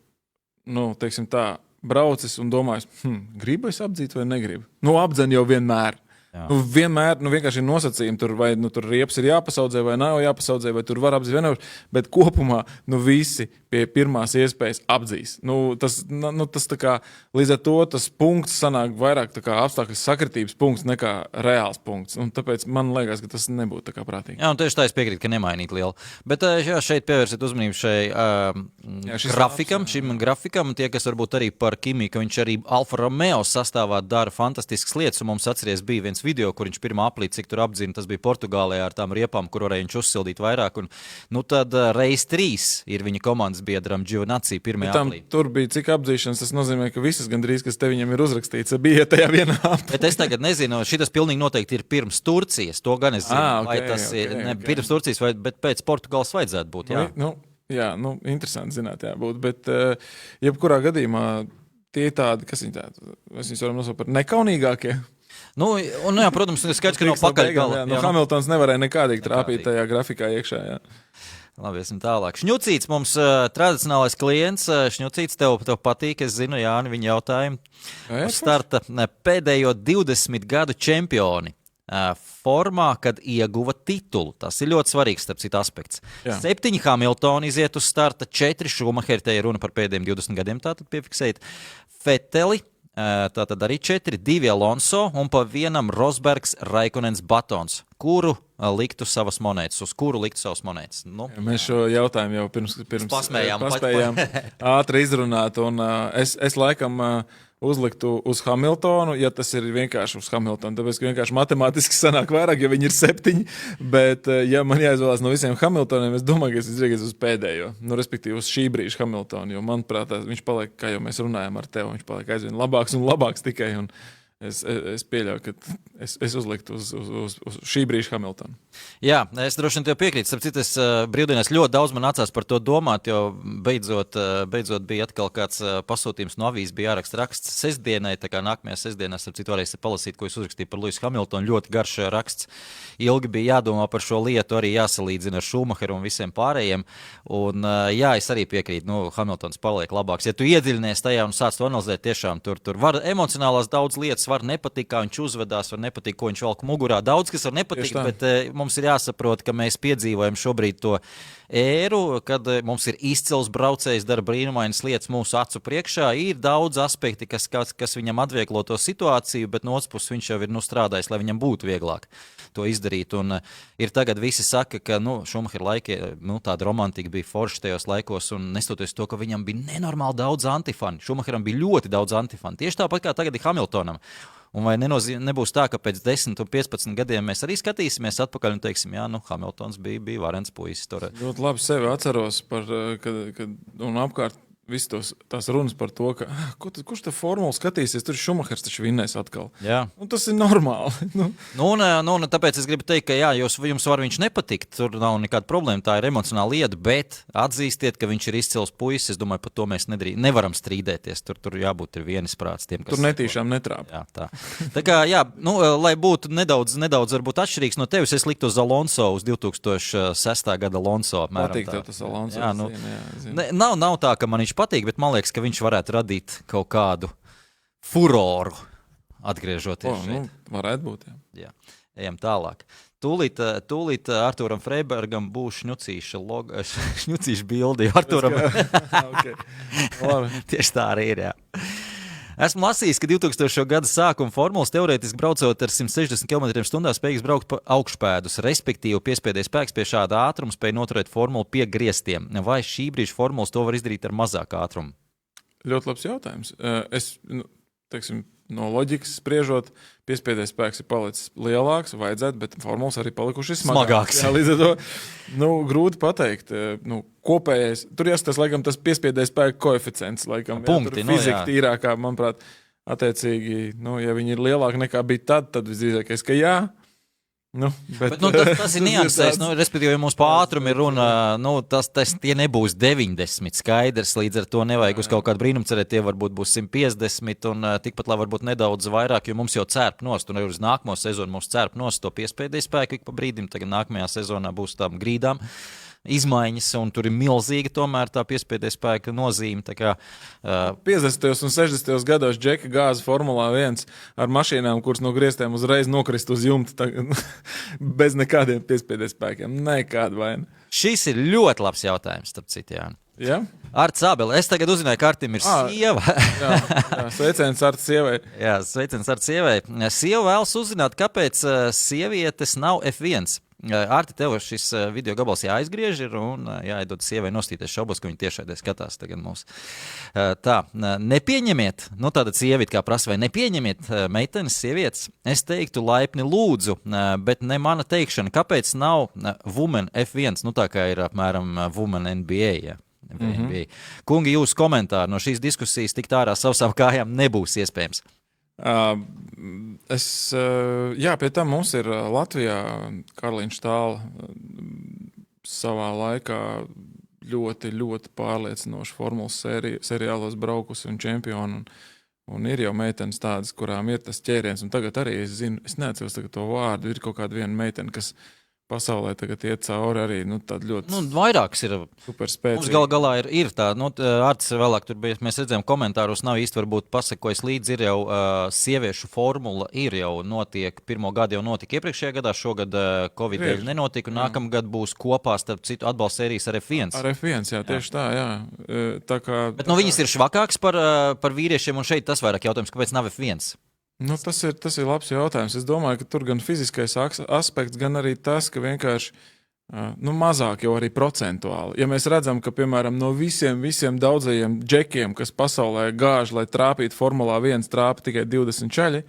teiksim tā, braucis un domājis, gribu es apdzīt vai negribu? Apdzen jau vienmēr. Vienmēr vienkārši ir nosacījumi, tur riepas ir jāpasaudzē vai nav jāpasaudzē, vai tur var apdzīt vienmēr, bet kopumā visi pie pirmās iespējas apdzīs. Tas tā kā, līdz ar to tas punkts sanāk vairāk tā kā apstākļu sakritības punkts nekā reāls punkts. Tāpēc man liekas, ka tas nebūtu tā kā prātīgi. Un tieši tā es piekrītu, ka nemainīt lielu. Bet šeit pievērsiet uzmanību šim grafikam, tie, kas varbūt arī par Kimi, ka viņš arī Alfa Romeo sastāvā dara fantastiskas lietas, un mums atceries bija viens video, kur viņš pirmā aplī, cik tur apdzina, tas bija Portugālē ar tām riepām, kur varēja viņš uzsildīt vairāk. Un, tad reiz 3 ir viņa komandas biedram Giovinazzi pirmajā aplī. Tur bija cik apdzīšanas, tas nozīmē, ka visas gandrīz, kas te viņam ir uzrakstīts, bija tajā vienā aplī. Bet es tagad nezinu, šitas pilnīgi noteikti ir pirms Turcijas, to gan es zinu, vai tas ir pirms Turcijas, bet pēc Portugāles vajadzētu būt, interesanti zināt, būt, bet jebkurā gadījumā tie tādi, kas viņi tādi, mēs viņus varam nosaukt par nekaunīgākie. Protams, skaidrs, ka nav pakaļgala. Hamiltons nevarēja nekādīgi trāpīt tajā grafikā iekšā. Labi, esam tālāk. Šņucīts mums tradicionālais klients. Šņucīts, tev patīk, es zinu, Jāni, viņa jautājumu. Starta pēdējo 20 gadu čempioni formā, kad ieguva titulu. Tas ir ļoti svarīgs, starp citu, aspekts. 7 Hamiltoni iziet uz starta, 4 Šumaheri, te ir runa par pēdējiem 20 gadiem, tātad piefiksēt. Feteli, tātad arī 4, 2 Alonso un pa vienam Rosbergs, Raikonens, Batons. Kuru liktu savas monētas? Uz kuru liktu savas monētas? Mēs šo jautājumu jau pirms paspējām ātri izrunāt, un es laikam uzliktu uz Hamiltonu, ja tas ir vienkārši uz Hamiltonu, tāpēc, ka vienkārši matemātiski sanāk vairāk, ja viņi ir 7, bet ja man jāizvēlās no visiem Hamiltoniem, es domāju, ka es izriegies uz pēdējo, respektīvi uz šī brīža Hamiltonu, jo manuprāt, viņš paliek, kā jau mēs runājam ar tevi, viņš paliek aizvien labāks un labāks tikai, un es pieļauju, ka es uzliktu uz šī brīža Hamiltonu. Jā, es droši vien tev piekrītu. Starp citu, brīvdienās ļoti daudz man nācās par to domāt, jo beidzot bija atkal kāds pasūtījums no avīzes, bija jāraksta raksts sestdienai, tā kā nākamajā sestdienā, starp citu, varēsi palasīt, ko es uzrakstīju par Lewisu Hamiltonu. Ļoti garš raksts. Ilgi bija jādomā par šo lietu, arī jāsalīdzina ar Schumacheru un visiem pārējiem. Un jā, es arī piekrītu, Hamiltons paliek labāks. Ja tu iedziļinies tajā un sāc to analizēt, tiešām tur var emocionālās daudz lietas, var nepatikt, kā viņš uzvedās, var nepatikt, ko viņš velk mugurā. Daudz, kas var nepatikt, bet mums ir jāsaprot, ka mēs piedzīvojam šobrīd to ēru, kad mums ir izcils braucējs, dara brīnumainas lietas mūsu acu priekšā. Ir daudz aspekti, kas viņam atvieglo to situāciju, bet no otras puses viņš jau ir strādājis, lai viņam būtu vieglāk to izdarīt. Un ir tagad visi saka, ka Schumacher laiki, tāda romantika bija forša tajos laikos, un nestoties to, ka viņam bija nenormāli daudz antifani. Schumacheram bija ļoti daudz antifani. Tieši tāpat kā tagad ir Hamiltonam. Un vai nebūs tā, ka pēc 10 un 15 gadiem mēs arī skatīsimies atpakaļ un teiksim, jā, Hamiltons bija varens puisis. Ļoti labi sevi atceros, kad un apkārt visas tās runas par to, ka kurš te formulu skatīsies, tur Schumachers taču vinnēs atkal. Jā. Un tas ir normāli. Tāpēc es gribu teikt, ka jā, jums var viņš nepatikt, tur nav nekāda problēma, tā ir emocionāla lieta, bet atzīstiet, ka viņš ir izcils puisis, es domāju, par to mēs nevaram strīdēties, tur jābūt ir vienisprāts tiem, kas... Tur netīšām netrāp. Jā, tā kā, jā, lai būtu nedaudz varbūt atšķirīgs no tevis, es liktu uz Alonso, uz 2006. gada Alonso. Patīk tev tas Alonso. Jā, nav tā, ka man viņš patīk, bet man liekas, ka viņš varētu radīt kaut kādu furoru atgriežoties šeit. Varētu būt, jā. Ejam tālāk. Tūlīt Artūram Freibergam būs šņucīša bildi. Artūram... Okay. Tieši tā arī ir, jā. Esmu lasījis, ka 2000. gada sākuma formulas teorētiski braucot ar 160 km/h spējīgs braukt pa augšpēdus, respektīvi piespiedies spēks pie šāda ātruma spēja noturēt formulu pie griestiem. Vai šī brīža formulas to var izdarīt ar mazāku ātrumu? Ļoti labs jautājums. No loģikas spriežot, piespiedies spēks ir palicis lielāks, vajadzētu, bet formulas arī palikuši smagāks. Jā, līdz ar to grūti pateikt. Kopējais, tur jāskatās, laikam, tas piespiedies spēka koeficients, laikam, punkti, fizika tīrākā, manuprāt, attiecīgi, ja viņi ir lielāki nekā bija tad visdrīzākais, ka jā. Bet tas ir niansēs, respektīvi, ja mums pa ātrumu ir runa, tie nebūs 90 skaidrs, līdz ar to nevajag uz kaut kādu brīnumu cerēt, tie varbūt būs 150 un tikpat lai varbūt nedaudz vairāk, jo mums jau cērp nost, un arī uz nākamo sezonu mums cērp nost to piespēdēju spēku ik pa brīdim, tagad nākamajā sezonā būs tām grīdām izmaiņas, un tur ir milzīga tomēr tā piespēdēja spēka nozīme. 50. un 60. gados Džeka gāza Formulā 1 ar mašīnām, kuras no griestiem uzreiz nokrist uz jumta bez nekādiem piespēdēja spēkiem. Nekāda vaina. Šis ir ļoti labs jautājums, starp citu, Jāni. Ja? Arts Ābele, es tagad uzzināju, ka Artim ir sieva. jā, sveiciens Arts sievai. Jā, sveiciens Arts sievai. Sieva vēlas uzzināt, kāpēc sievietes nav F1. Arti, tev šis video gabals jāizgriež ir un jāiedod sievai nostīties šaubos, ka viņi tiešādē skatās tagad mūs. Nepieņemiet, tāda sieviete kā prasa, vai nepieņemiet meitenes sievietes, es teiktu laipni lūdzu, bet ne mana teikšana, kāpēc nav Women F1, tā kā ir apmēram Women NBA, ja. NBA. Kungi, jūsu komentāri no šīs diskusijas tikt ārā savām kājām nebūs iespējams. Pie tam mums ir Latvijā Karliņš Tāla savā laikā ļoti, ļoti pārliecinoši formulas seriālos braukusi un čempioni. Un ir jau meitenes tādas, kurām ir tas ķēriens. Un tagad arī es zinu, es neatceros tagad to vārdu, ir kaut kāda viena meitene, kas pasaulē tagad iet cauri arī, tāda ļoti vairākas ir. Superspēcīga. Mums galā ir tā, Artis vēlāk tur bija, mēs redzējām komentāros, nav īsti varbūt pasakojis līdzi, ir jau sieviešu formula, ir jau notiek, pirmo gadu jau notika iepriekšējā gadā, šogad Covid dēļ nenotika, un nākamgad būs kopā starp citu atbalsta sērijas ar F1. Ar F1, jā, tieši tā, jā. Bet viņas ir švakāks par vīriešiem, un šeit tas vairāk jautājums, kāpēc nav F1? Tas ir labs jautājums. Es domāju, ka tur gan fiziskais aspekts, gan arī tas, ka vienkārši mazāk jau arī procentuāli. Ja mēs redzam, ka, piemēram, no visiem daudzajiem džekiem, kas pasaulē gāž, lai trāpītu Formulā 1, trāpa tikai 20 čaļi,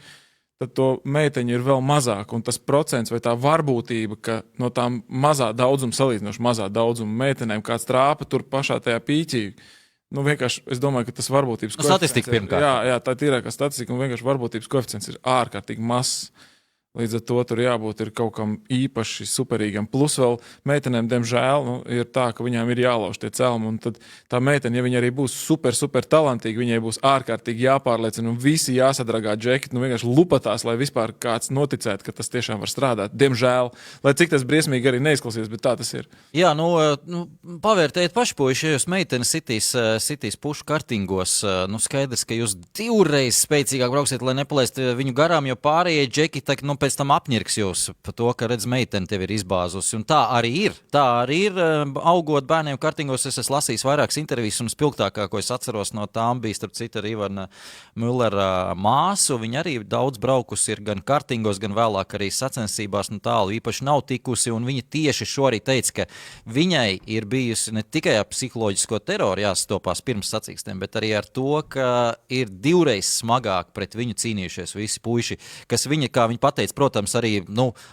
tad to meiteņu ir vēl mazāk. Un tas procents vai tā varbūtība, ka no tām salīdzinoši mazā daudzuma meitenēm kāds trāpa tur pašā tajā pīķī, Nu, vienkārši es domāju, ka tas varbūtības Statistika pirmkārt. Jā, tā ir tīrākā statistika, un vienkārši varbūtības koeficients ir ārkārtīgi mazs. Līdz ar to tur jābūt kaut kam īpaši superīgam. Plus vēl meitenēm, diemžēl, ir tā, ka viņām ir jālauž tie celmi. Un tad tā meitene, ja viņa arī būs super talantīga, viņai būs ārkārtīgi jāpārliecina un visi jāsadragā džeketi. Vienkārši lupatās, lai vispār kāds noticētu, ka tas tiešām var strādāt. Diemžēl, lai cik tas briesmīgi arī neizklausies, bet tā tas ir. Jā, pavērtējiet pašpuiši, ja jūs meitenes sitīs pušu kartingos. Skaidrs, ka jūs divreiz spēcīgāk brauksiet, lai nepalaist viņu garām, jo pārējie džeki pēc tam apņirks jūs par to, ka redz meiteni tevi ir izbāzusi. Un tā arī ir. Augot bērniem kartingos, es esmu lasījis vairākas intervijas, un spilgtākā, ko es atceros no tām, bija starp citu ar Ivana Mullera māsu. Viņa arī daudz braukusi ir gan kartingos, gan vēlāk arī sacensībās, tālu īpaši nav tikusi, un viņa tieši šorīt teica, ka viņai ir bijusi ne tikai ar psiholoģisko teroru jāstopās pirms sacīkstiem, bet arī ar to, ka ir divreiz smagāk pret viņu cīnījušies visi puiši, kas viņa, kā viņa pateica, protams, arī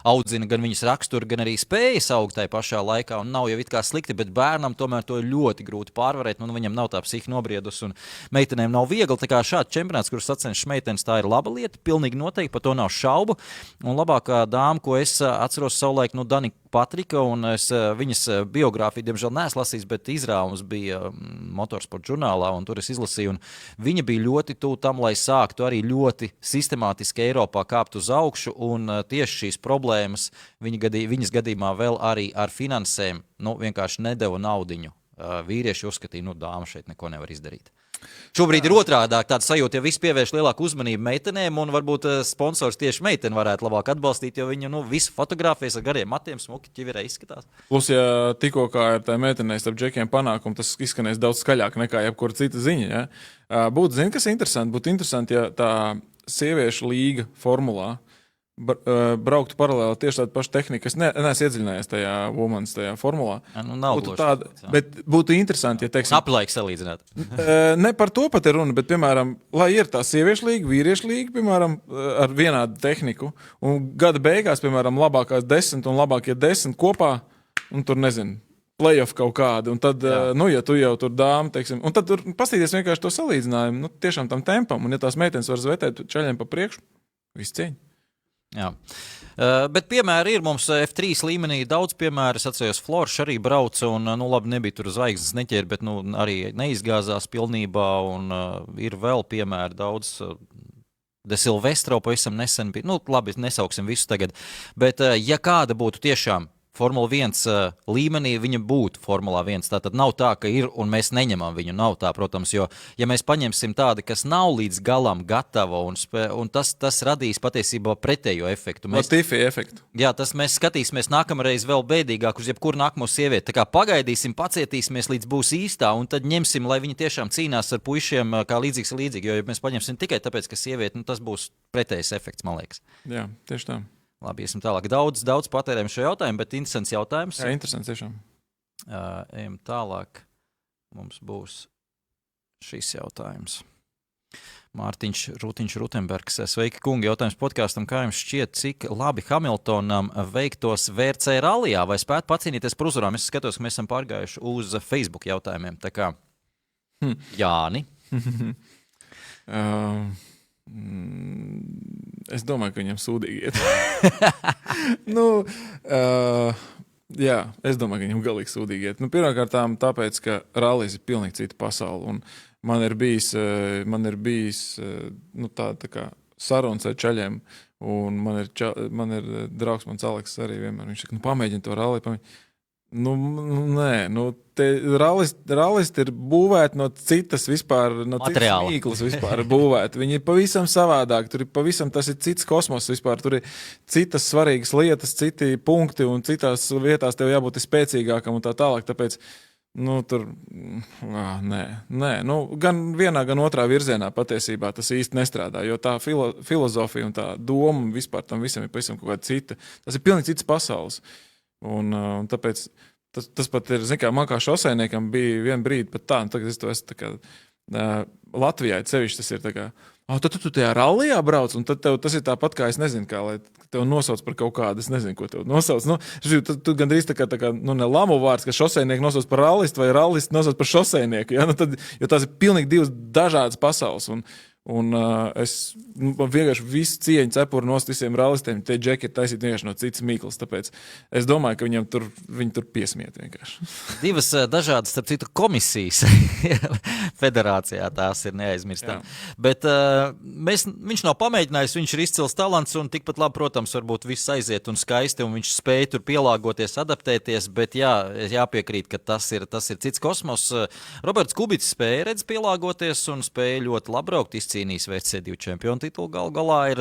audzina gan viņas raksturu, gan arī spējas augt tajā pašā laikā, un nav jau it kā slikti, bet bērnam tomēr to ir ļoti grūti pārvarēt, viņam nav tā psihi nobriedus, un meitenēm nav viegli, tā kā šāds čempionāts, kurus sacenšas meitenes, tā ir laba lieta, pilnīgi noteikti, par to nav šaubu, un labākā dāma, ko es atceros savulaik, Danika Patrika, un es viņas biogrāfiju, diemžēl neesmu lasījis, bet izrāvums bija Motorsport žurnālā, un tur es izlasīju, un viņa bija ļoti tuvu tam, lai sāktu arī ļoti sistemātiski Eiropā kāpt uz augšu, un tieši šīs problēmas viņas gadījumā vēl arī ar finansēm, vienkārši nedeva naudiņu. Vīrieši uzskatīja, dāma šeit neko nevar izdarīt. Šobrīd ir otrādāk tāda sajūta, ja visi pievērš lielāku uzmanību meitenēm, un varbūt sponsors tieši meiteni varētu labāk atbalstīt, jo viņa visu fotografēs ar gariem matiem, smuki ķiverē izskatās. Plus, ja tikko kā ir tā meitenēs starp džekiem panākumu, tas izskanēs daudz skaļāk nekā jebkura cita ziņa. Ja? Būtu, kas interesanti, būtu interesanti, ja tā sieviešu līga formulā brauktu paralēli tieši tādu pašu tehniku. Es neesmu iedziļinājies tajā women's tajā formulā. Būtu tāda, bet būtu interesanti, ja teiksim... Aplaik salīdzināt. Ne par to pat ir runa, bet, piemēram, lai ir tā sieviešu līga, vīriešu līga, piemēram, ar vienādu tehniku, un gada beigās, piemēram, labākās 10 un labākie 10 kopā, un tur, nezinu, play-off kaut kādu, un tad, ja tu jau tur dāma, teiksim, un tad tur pastīties vienkārši to salīdzinājumu, tiešām tam tempam, un ja tās meitenes var zvetēt čaļiem pa priekšu, viss cieņa. Jā. Bet piemēri ir mums F3 līmenī daudz piemēru. Es atceros, Florš arī brauca un, labi, nebija tur zvaigznes neķēra, bet, arī neizgāzās pilnībā un ir vēl piemēri daudz. De Silvestro pavisam nesen bija, labi, nesauksim visu tagad, bet ja kāda būtu tiešām Formula 1 līmenī, viņa būtu Formula 1. Tātad nav tā, ka ir un mēs neņemam viņu. Nav tā, protams, jo, ja mēs paņemsim tādu, kas nav līdz galam gatava un tas radīs patiesībā pretējo efektu. Latifi efektu. Jā, tas mēs skatīsimies nākamreiz vēl bēdīgāk uz jebkuru nākamo sievieti. Tā kā pagaidīsim, pacietīsimies, līdz būs īstā, un tad ņemsim, lai viņi tiešām cīnās ar puišiem kā līdzīgs ir līdzīgi, jo ja mēs paņemsim tikai tāpēc, ka sievieti, tas būs pretējs efekts, man liekas. Jā, tieši tā. Labi, iesim tālāk. Daudz patērēm šo jautājumu, bet interesants jautājums. Jā, interesants tiešām. Ejam tālāk. Mums būs šis jautājums. Mārtiņš Rutenbergs. Sveiki, kungi. Jautājums podkāstam. Kā jums šķiet, cik labi Hamiltonam veiktos VRC rallijā? Vai spētu pacīnīties par uzvarām? Es skatos, ka mēs esam pārgājuši uz Facebook jautājumiem. Tā kā Jāni. Es domāju, ka viņam sūdīgi iet. Jā, es domāju, ka viņam galīgi sūdīgi iet. Pirmkārtām tāpēc, ka rallijs ir pilnīgi cita pasaule. Un man ir bijis tā kā sarunas ar čaļiem. Un man ir draugs, mans Aleks arī vienmēr. Viņš saka, pamēģini to ralliju. Nē, rallis ir būvēti no citas vispār, no citas mīklas vispār būvēti. Viņi ir pavisam savādāk, tur ir pavisam, tas ir cits kosmos vispār, tur ir citas svarīgas lietas, citi punkti un citās vietās tev jābūt spēcīgākam un tā tālāk, tāpēc, gan vienā, gan otrā virzienā patiesībā tas īsti nestrādā, jo tā filozofija un tā doma vispār tam visam ir pavisam kaut kāda cita. Tas ir pilnīgi cits pasaules. Un tāpēc tas pat ir, man kā šosejniekam bija vien brīdi pat tā, un tagad es to esmu tā kā Latvijā cevišķi tas ir tā kā, Tad tu tajā rallijā brauc, un tad tas ir tāpat, kā es nezinu, kā lai tev nosauc par kaut kādu, es nezinu, ko tev nosauc. Tu gandrīz tā kā ne lamu vārds, ka šoseinieku nosauc par rallistu vai rallistu nosauc par šoseinieku. Ja? Jo tās ir pilnīgi divas dažādas pasaules. Un es vienkārši visu cieņu cepuru nost visiem rallistiem. Tie džeki ir taisīti vienkārši no citas mīklas. Tāpēc es domāju, ka viņi tur piesmiet vienkārši. Divas dažādas, starp citu, komisijas federācijā tās ir neaizmirstam. Bet viņš nav pamēģinājis, viņš ir izcils talants un tikpat labi, protams, varbūt viss aiziet un skaisti un viņš spēja tur pielāgoties, adaptēties, bet jāpiekrīt, ka tas ir cits kosmos. Roberts Kubits spēja pielāgoties un spēja ļoti labbraukt, cīnījis WC2 čempionu titulu. Galu galā ir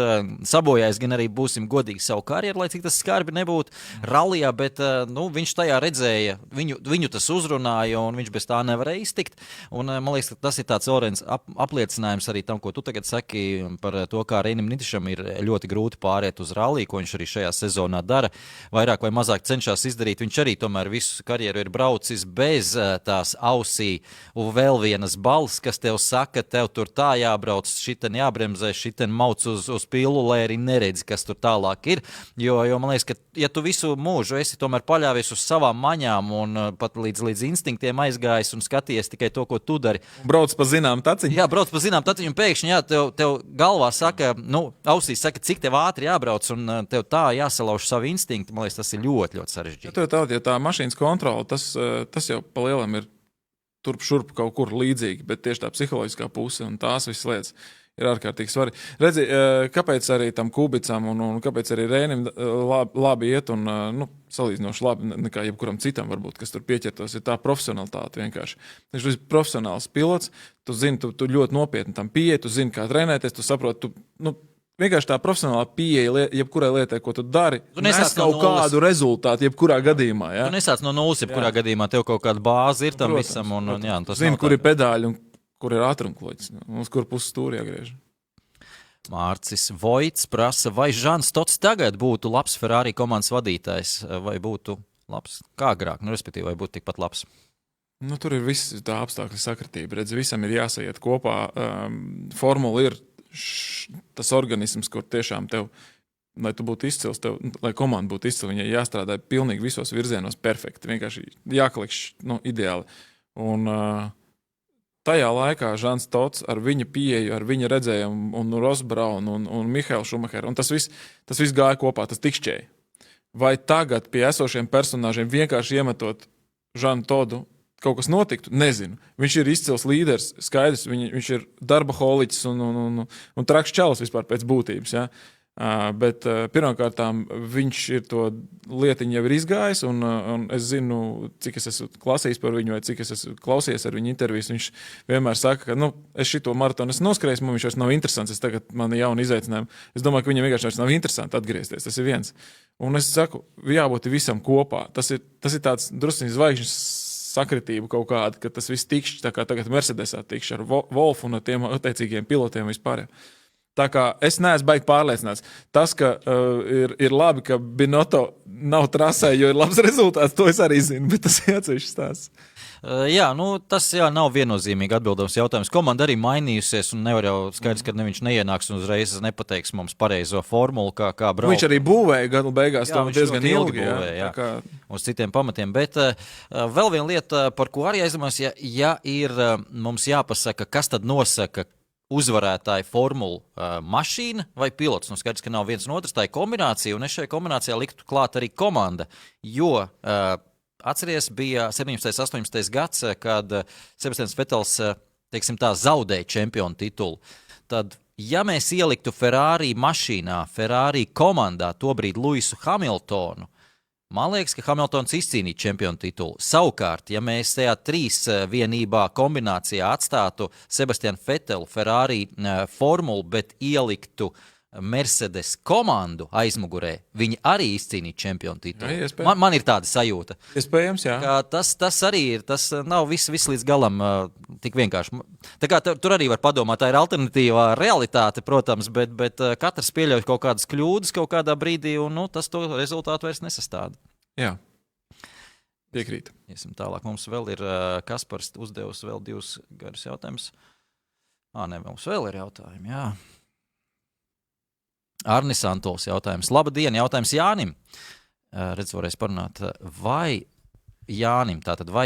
sabojājis, gan arī būsim godīgi savu karjeru, lai cik tas skarbi nebūtu rallijā, bet viņš tajā redzēja, viņu tas uzrunāja un viņš bez tā nevarēja iztikt. Un man liekas, ka tas ir tāds orens apliecinājums arī tam, ko tu tagad saki par to, kā Reinim Nitišam ir ļoti grūti pāriet uz ralliju, ko viņš arī šajā sezonā dara. Vairāk vai mazāk cenšas izdarīt. Viņš arī tomēr visu karjeru ir braucis bez tās ausī un vēl vienas balss, kas tev saka, tev tur tā jābrauc, šiten jābremzē, šiten mauc uz pillu, lai arī neredzi, kas tur tālāk ir. Jo man liekas, ka ja tu visu mūžu esi tomēr paļāvies uz savām maņām un pat līdz instinktiem aizgājis un skaties tikai to, ko tu dari. Brauc pa zinām taciņu. Jā, brauc pa zinām taciņu un pēkšņi tev galvā saka, ausīs saka, cik tev ātri jābrauc un tev tā jāsalauž savu instinktu. Man liekas, tas ir ļoti, ļoti sarežģīti. Ja tā mašīnas kontrola, tas jau pa lielam ir turp šurp kaut kur līdzīgi, bet tieši tā psiholoģiskā puse un tās visas lietas ir ārkārtīgi svarīgi. Redzi, kāpēc arī tam Kubicam un kāpēc arī Reinim labi iet un salīdzinoši labi nekā jebkuram citam varbūt, kas tur pieķertos, ir tā profesionalitāte vienkārši. Tu esi profesionāls pilots, tu zini, tu ļoti nopietni tam pieeji, tu zini, kā trenēties, tu saproti, vienkārši tā profesionālā pieeja jebkurai lietai, ko tu dari, nes kaut kādu rezultātu jebkurā gadījumā. Ja? Tu nesāc no nulles jebkurā gadījumā, tev kaut kāda bāze ir tam visam. Tas zini, kur ir pedāļi un kur ir ātrumkloķis, uz kur puses stūri jāgriež. Mārcis Voits prasa, vai Žans Tots tagad būtu labs Ferrari komandas vadītājs, vai būtu labs kā agrāk, respektīvi, vai būtu tikpat labs? Tur ir viss tā apstākļa sakritība. Redz, visam ir jāsajiet kopā. Formula ir tas organisms, kur tiešām tev, lai tu būtu izcils, lai komanda būtu izcila, viņai jāstrādā pilnīgi visos virzienos perfekti, vienkārši jāklikš ideāli. Un tajā laikā Žans Tots ar viņa pieeju, ar viņa redzējumu un Ross Braun un Mihaelu Šumacheru, un tas viss gāja kopā, tas tikšķēja. Vai tagad pie esošiem personāžiem vienkārši iemetot Žanu Todu kaut kas notiktu, nezinu. Viņš ir izcils līderis, skaidrs, viņš ir darba holiķis un trakšs čalis vispār pēc būtības. Ja? Bet pirmkārtām viņš ir to lietiņu jau ir izgājis, un es zinu, cik es esmu klasījis par viņu, vai cik es esmu klausījies ar viņu intervijas. Viņš vienmēr saka, ka es šito maratonu esmu noskrējis, man viņš vairs nav interesants, man ir jauni izaicinājumi. Es domāju, ka viņam vienkārši vairs nav interesanti atgriezties, tas ir viens. Un es saku, jābūt visam kopā. Tas ir tāds drusciņš zvaigžņas sakritība kaut kāda, ka tas viss tikšķi, tā kā tagad Mercedesā tikšķi ar Wolfu un ar tiem attiecīgiem pilotiem vispār. Tā kā es neesmu baigi pārliecināts. Tas, ka ir labi, ka Binotto nav trasē, jo ir labs rezultāts, to es arī zinu, bet tas ir atsevišķs stāsts. Tas nav viennozīmīgi atbildams jautājums. Komanda arī mainījusies un nevar jau skaidrs, ka viņš neienāks un uzreiz nepateiks mums pareizo formulu, kā braukt. Viņš arī būvēja gadu beigās, to diezgan ilgi būvēja, kā uz citiem pamatiem. Bet vēl viena lieta, par ko arī aizdomās, ja ir mums jāpasaka, kas tad nosaka uzvarētāja formulu mašīna vai pilots. Skaidrs, ka nav viens un otrs, tā ir kombinācija, un es šajā kombinācijā liktu klāt arī komanda, jo atceries, bija 17. 18. gads, kad Sebastians Vettels, teiksim tā, zaudēja čempionu titulu. Tad, ja mēs ieliktu Ferrari mašīnā, Ferrari komandā, tobrīd Luisu Hamiltonu, man liekas, ka Hamiltons izcīnīja čempionu titulu. Savukārt, ja mēs tajā 3 vienībā kombinācijā atstātu Sebastianu Vettelu, Ferrari formulu, bet ieliktu Mercedes komandu aizmugurē, viņi arī izcīnīja čempionu titulu. Man ir tāda sajūta. Iespējams, jā. Tas arī ir, tas nav viss līdz galam tik vienkārši. Tā kā tur arī var padomāt, tā ir alternatīvā realitāte, protams, bet katrs pieļauj kaut kādas kļūdas kaut kādā brīdī, un tas to rezultātu vairs nesastāda. Jā. Piekrīt. Iesim tālāk. Mums vēl ir Kaspars uzdevusi vēl 2 garus jautājumus. Ne, mums vēl ir jautājumi, jā. Arnis Antols jautājums. Labdien, jautājums Jānim. Redz, varēs parunāt. Vai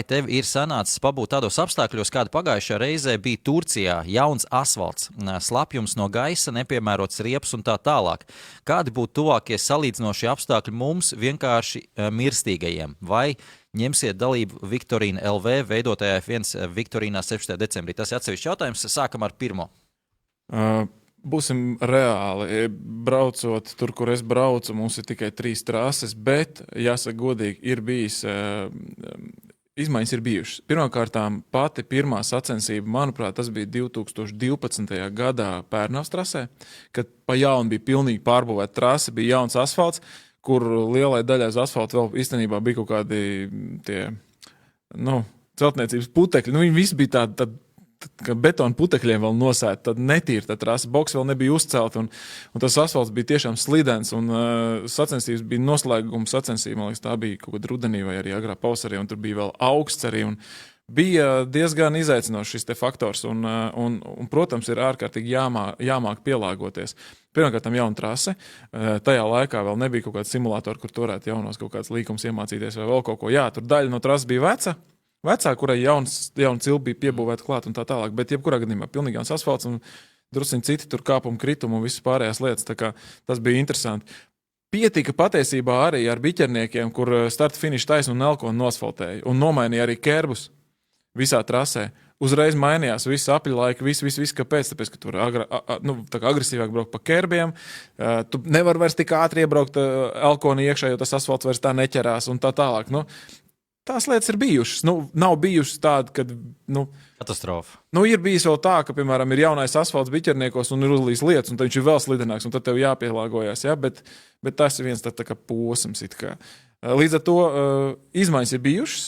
tev ir sanācis pabūt tādos apstākļos, kāda pagājušajā reizē bija Turcijā, jauns asfalts, slapjums no gaisa, nepiemērots riepas un tā tālāk? Kādi būtu tuvākie salīdzinošie apstākļi mums vienkārši mirstīgajiem? Vai ņemsiet dalību Viktorīna LV veidotajā F1 Viktorīnā 16. decembrī? Tas ir atsevišķs jautājums. Sākam ar pirmo. Būsim reāli. Braucot tur, kur es braucu, mums ir tikai 3 trases, bet, jāsaka godīgi, ir bijis, izmaiņas ir bijušas. Pirmkārtām, pati pirmā sacensība, manuprāt, tas bija 2012. gadā Pērnavas trasē, kad pa jaunu bija pilnīgi pārbūvēta trase, bija jauns asfalts, kur lielai daļai uz asfalta vēl īstenībā bija kaut kādi tie, celtniecības putekļi. Viņi visi bija tādi ka betona putekļiem vēl nosēta, tad netīra tā trasa, boks vēl nebija uzcelta, un tas asfalts bija tiešām slidens, un sacensības bija noslēguma sacensība, man liekas, tā bija kaut kad rudenī vai arī agrā pavasarī, un tur bija vēl augsts arī, un bija diezgan izaicinošs šis te faktors, un protams, ir ārkārtīgi jāmāk pielāgoties. Pirmkārt, jauna trase, tajā laikā vēl nebija kaut kāda simulātora, kur turētu jaunos kaut kāds līkums iemācīties vai vēl kaut ko. Jā, tur daļa no trases bija vecā, kurai jauna cilpa bija piebūvēta klāt un tā tālāk, bet jebkurā gadījumā pilnīgi jauns asfalts un drusciņi citi tur kāpumu kritumu un visas pārējās lietas, tā kā tas bija interesanti. Pietika patiesībā arī ar biķerniekiem, kur starta finiša taisnu un elkonu nosfaltēja un nomainīja arī kerbus visā trasē. Uzreiz mainījās viss apilaika, viss, kāpēc? Tāpēc, ka tur tā kā agresīvāk braukt pa kerbiem, tu nevar vairs tik ātri iebraukt elkoni iekšā, jo tas asfalts vairs tā neķerās un tā tālāk. Tās lietas ir bijušas. Nav bijušas tāda, kad... Katastrofa. Ir bijis vēl tā, ka, piemēram, ir jaunais asfalts biķerniekos un ir uzlīs lietas, un tad viņš ir vēl slidenāks, un tad tev jāpielāgojas, ja? Bet tas ir viens tā kā posms. Līdz ar to izmaiņas ir bijušas.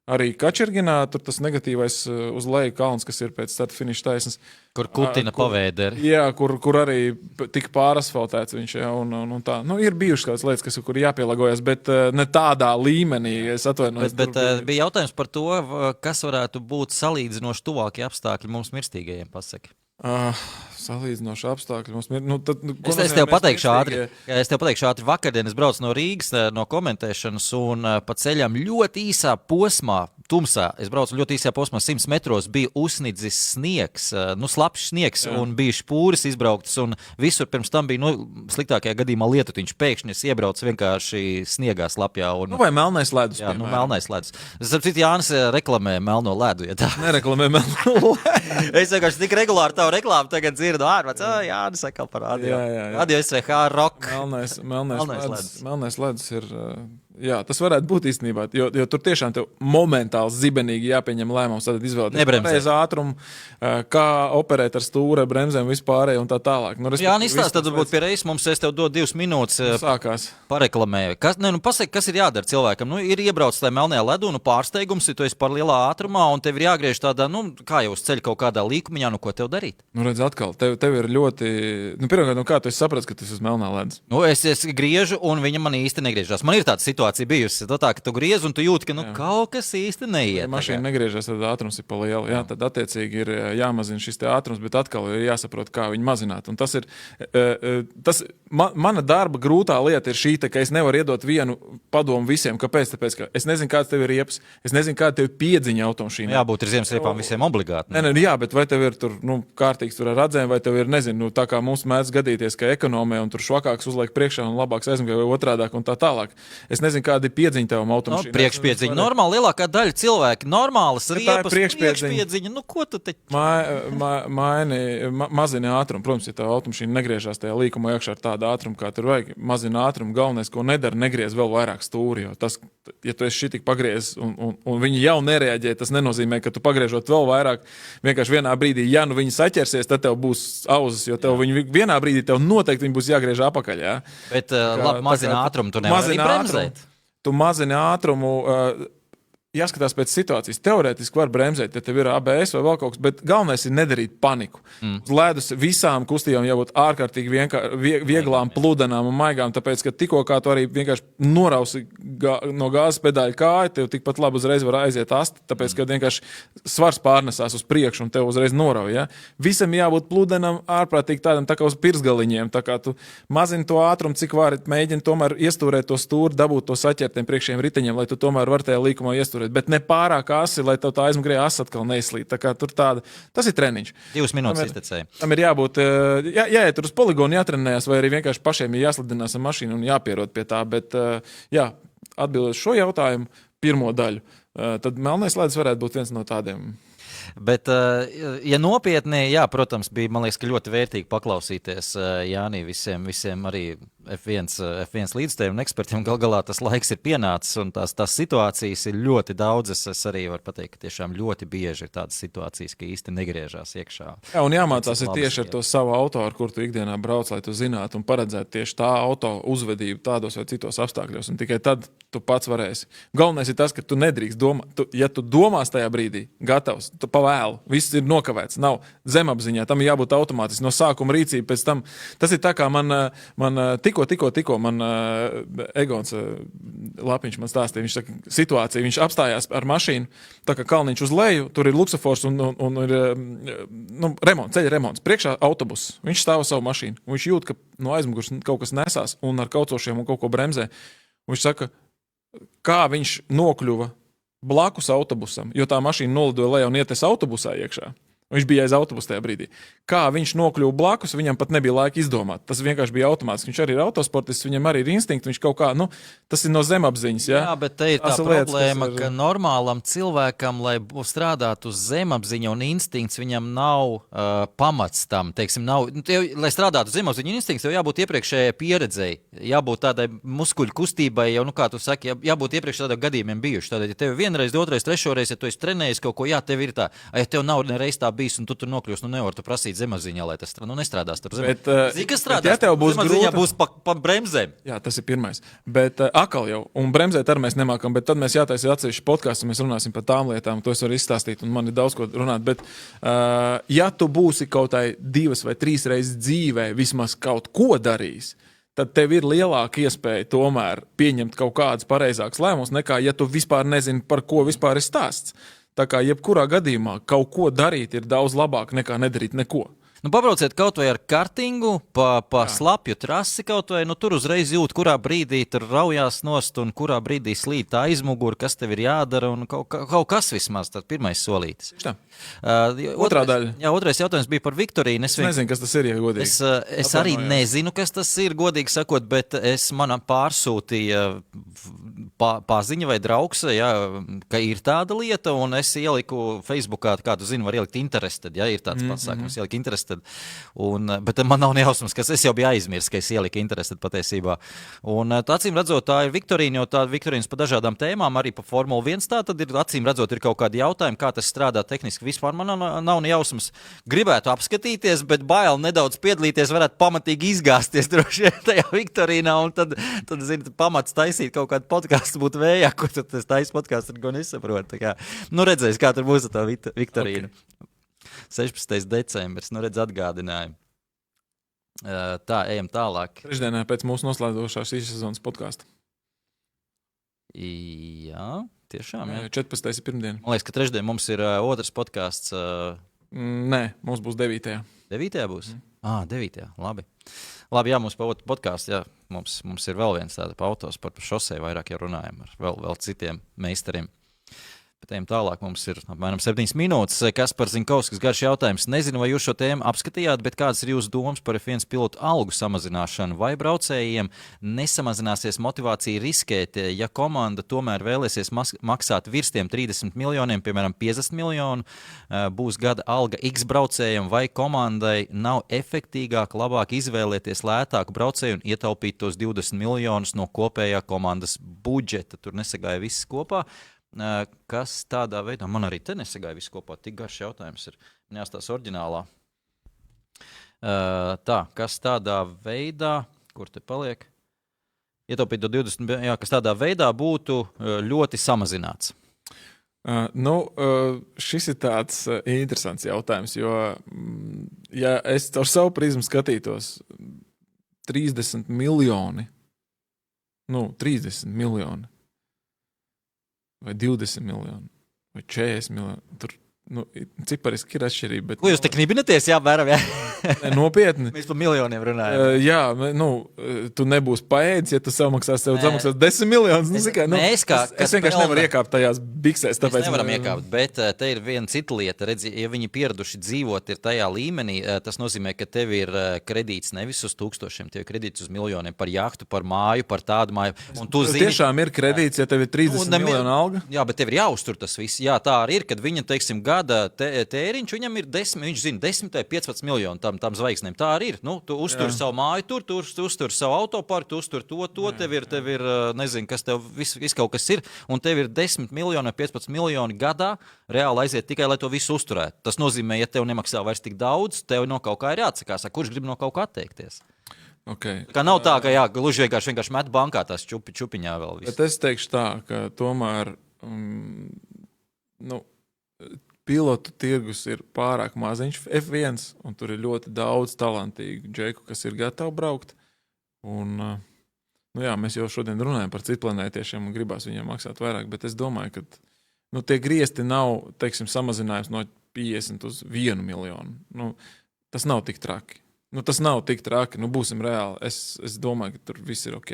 Arī Kačerginā, tur tas negatīvais uz leju kalns, kas ir pēc starta finiša taisnes. Kur Kutina pavēderi. Jā, kur arī tika pārasfaltēts viņš, jā, un tā. Ir bijušas kādas lietas, kur jāpielāgojas, bet ne tādā līmenī, es atvainojos. Bet bija jautājums par to, kas varētu būt salīdzinoši tuvākie apstākļi mums mirstīgajiem, pasaki. Salīdzinoši apstākļi mums ir. Es tev pateikšu ātri. Vakardien es braucu no Rīgas, no komentēšanas, un pa ceļam ļoti īsā posmā, tumsā, es braucu ļoti īsā posmā, 100 metros, bija uzsnidzis sniegs, slapjš sniegs, jā. Un bija špūris izbrauktas, un visur pirms tam bija, sliktākajā gadījumā lietutiņš, pēkšņi es iebraucu vienkārši sniegā slapjā. Vai melnais ledus. Jā, melnais ledus. Starp Jānis reklamē melno ledu, ja tā. Nereklamē melno ledu. Es vienkārši tik regulāri tavu reklāmu tagad dzirdu ārvāc. Jānis atkal parādīja. Jā. Radio SVH rock. Melnais ledus ir... Jā, tas varētu būt īstenībā, jo tur tiešām tev momentāli zibenīgi jāpieņem lēmums, tad izvēlēties pareizu ātrumu, kā operēt ar stūra, bremzēm, vispārēju un tā tālāk. Jā, izstāst, tad varbūt pie reizes mums es tev dodu 2 minūtes pareklamēju. Pasaki, kas ir jādara cilvēkam? Ir iebraucis tajā melnajā ledu, pārsteigums, ja tu esi par lielā ātrumā un tev ir jāgriež tādā, kā jau uz ceļa kaut kādā līkumiņā, ko tev darīt? Redz atkal, tev ir ļoti, pirmkārt, kā tu esi saprats, ka tu esi uz melnā ledus? Es griežu un viņa man īsti negriežās. Man ir tāda situācija bijusi. Tā, ka tu griez un tu jūti, ka kaut kas īsti neiet. Ja mašīna negriežas, tad ātrums ir pa lielu. Jā, tad attiecīgi ir jāmazina šis te ātrums, bet atkal ir jāsaprot, kā viņu mazināt. Un tas ir, mana darba grūtā lieta ir šī, ka es nevaru iedot vienu padomu visiem. Kāpēc? Tāpēc, ka es nezinu, kāds tev ir riepas, es nezinu, kāda tev ir piedziņa automašīnā. Jābūt ir ziemesriepām visiem obligāti. Jā, bet vai tev ir tur, kārtīgs tur ar radzēm, vai tev ir, nezinu, tā kā mums mēdz gadīties, ka ekonomē un tur švakāks uzliek priekšā un labāks aizmugurē vai otrādāk un tā tālāk. Es nezinu, kāda ir piedziņa tevam automašīnā. Priekšpiedziņa. Normāli lielākā daļa cilvēki, normālas riepas, priekšpiedziņa. Ko tu te... Mazini ātrumu. Protams, ja tev automašīna negriežās tajā līkumā iekšā ar tādu ātrumu, kā tur vajag, mazina ātrumu. Galvenais, ko nedara, negriez vēl vairāk stūri. Jo tas, ja tu esi šitik pagriezis un viņi jau nereaģē, tas nenozīmē, ka tu pagriežot vēl vairāk. Vienkārši vienā brīdī, ja viņi saķersies, tad tev būs auzas, jo tev viņi vienā brīdī tev noteikti viņi būs jāgriež apakaļ. Jā? Bet labi, mazina ātrumu, tu nevari arī bremzēt. Tu mazini ātrumu, jāskatās pēc situācijas. Teorētiski var bremzēt, ja tev ir ABS vai vēl kaut kas, bet galvenais ir nedarīt paniku. Uz ledus visām kustībām jābūt ārkārtīgi vieglām, pludenām un maigām, tāpēc, ka tikko kā tu arī vienkārši norausi no gāzes pedāļa kāju, tev tikpat labi uzreiz var aiziet asti, tāpēc, ka vienkārši svars pārnesās uz priekšu un tev uzreiz norauj. Ja? Visam jābūt pludenam, ārprātīgi tādam tā kā uz pirsgaliņiem, tā kā tu mazini to ātrumu, cik vari, mēģini tomēr iestūrēt to stūri, dabūt to saķertiem priekšējiem riteņiem, lai tu tomēr var tajā līkumā iestūrēt. Bet ne pārāk asi, lai tev tā aizmugurējā asa atkal neizslīd. Tā kā tur tas ir treniņš. 2 minūtes iztecēja. Tam ir jābūt, jāiet tur uz poligonu, jātrenējas, vai arī vienkārši pašiem ir jāslidinās ar mašīnu un jāpierod pie tā. Bet, atbildot šo jautājumu, pirmo daļu, tad melnais ledus varētu būt viens no tādiem. Bet, ja nopietni, jā, protams, bija, man liekas, ka ļoti vērtīgi paklausīties Jānī visiem arī F1 līdzstājiem un ekspertiem. Galā tas laiks ir pienācis un tās situācijas ir ļoti daudzas. Es arī varu pateikt, ka tiešām ļoti bieži ir tādas situācijas, ka īsti negriežās iekšā. Jā, un jāmācās ir tieši ar to savu auto, ar kur tu ikdienā brauc, lai tu zinātu un paredzētu tieši tā auto uzvedību tādos vai citos apstākļos. Un tikai tad tu pats varēsi. Galvenais ir tas, ka tu nedrīkst domāt. Ja tu domās tajā brīdī, gatavs, tu pavēlu, viss ir nokavēts, nav zemapziņā, tam ir jābūt automātiski no sākuma rīcība, pēc tam. Tas ir tā kā man tikko man Egons Lapiņš man stāstīja, viņš saka, situācija, viņš apstājās ar mašīnu, tā kā kalniņš uz leju, tur ir luksofors un ir ceļa remonts, priekšā autobus, viņš stāv savu mašīnu, un viņš jūt, ka no aizmugurs kaut kas nesās un ar kaucošiem un kaut ko bremzē, un viņš saka, kā viņš nokļuva blakus autobusam, jo tā mašīna nolidoja lejā un ietes autobusā iekšā. Viņš bija aiz autobusa tajā brīdī. Kā viņš nokļuva blakus, viņam pat nebija laika izdomāt. Tas vienkārši bija automātiski. Viņš arī ir autosportists, viņam arī ir instinkts, viņš kaut kā, tas ir no zemapziņas. Ja? Jā, bet te ir tā problēma, ka normālam cilvēkam, lai strādātu uz zemapziņa un instinkts, viņam nav pamats tam, teiksim, nav, lai strādātu uz zemapziņa instinkts, tev jābūt iepriekšējai pieredzei, jābūt tādai muskuļu kustībai, jau, kā tu saki, jābūt iepriekš tādiem gadījumiem bijuši. Tātad, ja tev vienreiz, otrais, trešoreiz, ja tu esi trenējis kaut ko, jā, tev ir tā, ja tev nav nereiz tā bijis, un tu tur nokļūsi, nevar tu prasīt zemapziņā, lai tas nestrādās tur zemē. Zini, kas strādās? Ja tev būs zemapziņā būs pa bremzēm. Jā, tas ir pirmais. Bet akal jau, un bremzēt arī mēs nemākam, bet tad mēs jātaisa atsevišķi podkāstu, un mēs runāsim par tām lietām, to es varu izstāstīt, un man ir daudz ko runāt, bet ja tu būsi kaut tai 2 vai 3 reizes dzīvē vismaz kaut ko darījis, tad tev ir lielāka iespēja tomēr pieņemt kaut kādus pareizākus lēmumus, nekā ja tu vispār nezini, par ko vispār ir stāsts. Tā kā jebkurā gadījumā kaut ko darīt ir daudz labāk nekā nedarīt neko. Pabrauciet kaut vai ar kartingu, pa slapju trasi kaut vai, tur uzreiz jūt, kurā brīdī tur raujās nost un kurā brīdī slīd tā aizmugura, kas tev ir jādara un kaut kas vismaz, tad pirmais solītis. Tā. Otrā daļa. Jā, otrais jautājums bija par Viktorīnu. Es nezinu, kas tas ir, ja godīgi. Es arī nezinu, kas tas ir, godīgi sakot, bet man pārsūtīja paziņa vai draugs, jā, ka ir tāda lieta, un es ieliku Facebookā, kā tu zini, var ielikt interested, ja ir tāds pasākums, ielikt interested. Bet man nav nejausmas, kas es jau biju aizmirsis, ka es ieliku interested patiesībā. Un acīm redzot, tā ir Viktorīna, jo tā Viktorīnas pa dažādām tēmām, arī pa Formula 1 tā, tad ir acīm redzot, ir kaut kādi jautājumi, kā tas strādā tehniski. Vispār man nav nejausmas. Gribētu apskatīties, bet bail nedaudz piedalīties, varētu pamatīgi izgāzties droši vien tajā Viktorīnā, un tad zini, pamats taisīt kaut kādu podcastu būtu vējā, kur tad tas taisa podcastu, ko nesaprot. Tā kā, redzēs, kā tur būs tā Viktorīna. Okay. 16. decembris, redz atgādinājumu. Tā, ejam tālāk. Trešdienā pēc mūsu noslēdzošās sezonas podkāsta. Jā, tiešām. Jā. 14. ir pirmdiena. Man liekas, ka trešdien mums ir otrs podkāsts. Nē, mums būs 9. 9. būs? 9. Labi. Labi, jā, mums pa otru podkāstu, jā, mums ir vēl viens tāda pa autos, par šoseju vairāk jau runājam ar vēl citiem meistariem. Ejam tālāk, mums ir apmēram 7 minūtes. Kaspars Zinkovskis, garš jautājums. Nezinu, vai jūs šo tēmu apskatījāt, bet kādas ir jūsu domas par F1 pilotu algu samazināšanu? Vai braucējiem nesamazināsies motivācija riskēt, ja komanda tomēr vēlēsies maksāt virs tiem 30 miljoniem, piemēram 50 miljonu, būs gada alga X braucējiem, vai komandai nav efektīgāk, labāk izvēlēties lētāku braucēju un ietaupīt tos 20 miljonus no kopējā komandas budžeta? Tur nesagāja viss kopā. Kas tādā veidā, man arī te nesagāja visu kopā, tik garš jautājums ir, jāstās oriģinālā. Kas tādā veidā, kur te paliek, ietaupīt do 20, jā, kas tādā veidā būtu ļoti samazināts. Šis ir tāds interesants jautājums, jo, ja es caur savu prizmu skatītos, 30 miljoni, 30 miljoni, vai 20 miljoni, vai 40 miljoni, tur, cipariski ir atšķirība. Bet, Ko jūs te knibināties, jābēram, jā? Nopietni. Mēs par miljoniem runājam. Jā, tu nebūsi paēdis, ja tu samaksās 10 miljonus. Es vienkārši nevaru iekāpt tajās biksēs. Mēs nevaram iekāpt, bet te ir viena cita lieta. Redzi, ja viņi pieraduši dzīvot ir tajā līmenī, tas nozīmē, ka tev ir kredīts nevis uz tūkstošiem, tev ir kredīts uz miljoniem par jahtu, par māju, par tādu māju. Un tu zini, tiešām ir kredīts, ja tev ir 30 miljonu alga? Jā, bet tev ir jāuztur tas viss. Jā, tā arī ir, kad viņa, teiksim, gada tēriņš, viņam ir 10, viņš zina 10 vai 15 miljonu tam zvaigznēm. Tā arī ir. Tu uztur savu māju tu uztur savu autoparku, tu uztur to, tev ir, nezinu, kas tev viss kaut kas ir, un tev ir 10 miljoni vai 15 miljoni gadā reāli aiziet tikai, lai to visu uzturētu. Tas nozīmē, ja tev nemaksā vairs tik daudz, tev no kaut kā ir jāatsakās. Kurš grib no kaut kā atteikties? Okay. Kā nav tā, ka gluži vienkārši met bankā tās čupiņā vēl visu. Bet es teikšu tā, ka tomēr pilotu tirgus ir pārāk maziņš F1, un tur ir ļoti daudz talantīgu džeku, kas ir gatavi braukt. Un, mēs jau šodien runājam par citplanētiešiem un gribās viņiem maksāt vairāk, bet es domāju, ka tie griezti nav, teiksim, samazinājums no 50 uz 1 miljonu. Tas nav tik traki. Tas nav tik traki, būsim reāli. Es domāju, ka tur viss ir ok.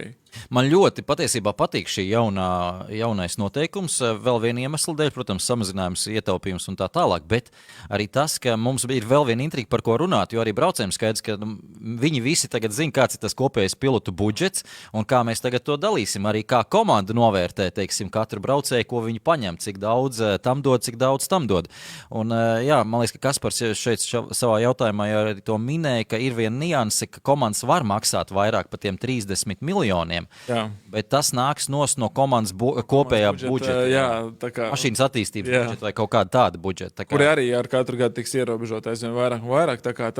Man ļoti patiesībā patīk šī jaunais noteikums. Vēl viena iemesla dēļ, protams, samazinājums, ietaupījums un tā tālāk, bet arī tas, ka mums ir vēl viena intriga, par ko runāt, jo arī braucējiem skaidrs, ka viņi visi tagad zina, kāds ir tas kopējais pilotu budžets un kā mēs tagad to dalīsim. Arī kā komanda novērtē, teiksim, katru braucēju, ko viņi paņem, cik daudz tam dod, cik daudz tam dod. Un, man liekas, ka Kaspars šeit savā jautājumā arī to minēja, ka ir viena nianse, ka komandas var maksāt vairāk par tiem 30 miljoniem. Jā. Bet tas nāks no komandas kopējā budžeta. Jā, tā kā mašīnas attīstības budžeta vai kaut kāda tāda budžeta. Kuri arī ar katru gadu tiks ierobežot aizvien vairāk un vairāk. Tā kā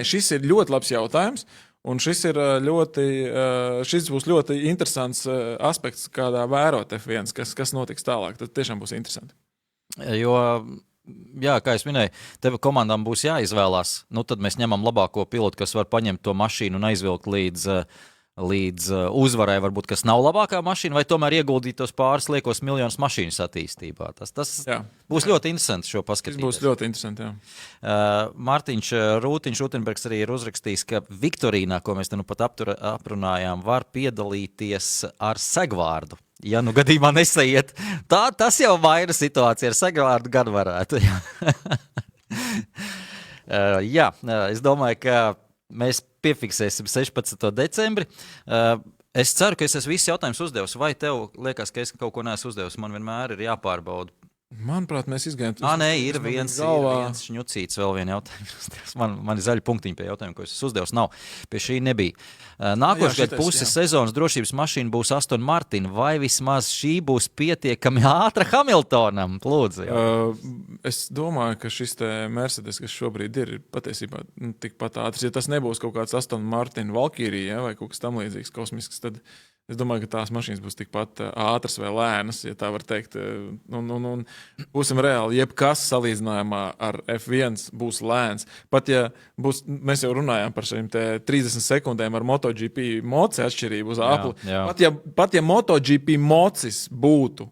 šis ir ļoti labs jautājums, un šis būs ļoti interesants aspekts, kādā vērot F1, kas notiks tālāk. Tas tiešām būs interesanti. Jo jā, kā es minēju, tev komandām būs jāizvēlās. Tad mēs ņemam labāko pilotu, kas var paņemt to mašīnu un aizvilkt līdz uzvarai, varbūt, kas nav labākā mašīna, vai tomēr ieguldīt tos pāris liekos miljonus mašīnas attīstībā. Tas būs ļoti interesanti šo paskatīties. Tas būs ļoti interesanti, jā. Mārtiņš Rutenbergs arī ir uzrakstījis, ka Viktorīnā, ko mēs te pat aprunājām, var piedalīties ar segvārdu. Ja gadījumā nesaiet, tas jau vaira situācija ar segvārdu gan varētu. Jā, es domāju, ka mēs piefiksēsim 16. decembri. Es ceru, ka es esmu visus jautājumus uzdevusi. Vai tev liekas, ka es kaut ko neesmu uzdevusi? Man vienmēr ir jāpārbauda. Manuprāt, mēs izgājām. Nē, ir viens šņucīts, vēl viena jautājuma. Man ir zaļi punktiņi pie jautājuma, ko es uzdevu. Nav, pie šī nebija. Nākošais gadu puses sezonas drošības mašīna būs Aston Martin, vai vismaz šī būs pietiekami ātra Hamiltonam? Lūdzu. Es domāju, ka šis te Mercedes, kas šobrīd ir patiesībā tikpat ātrs. Ja tas nebūs kaut kāds Aston Martin Valkyrie vai kaut kas tam līdzīgs kosmisks, tad es domāju, ka tās mašīnas būs tikpat ātras vai lēnas, ja tā var teikt. Un būsim reāli, jebkas salīdzinājumā ar F1 būs lēns. Pat ja būs, mēs jau runājām par šīm 30 sekundēm ar MotoGP moci atšķirību uz Apple. Jā. Pat ja MotoGP mocis būtu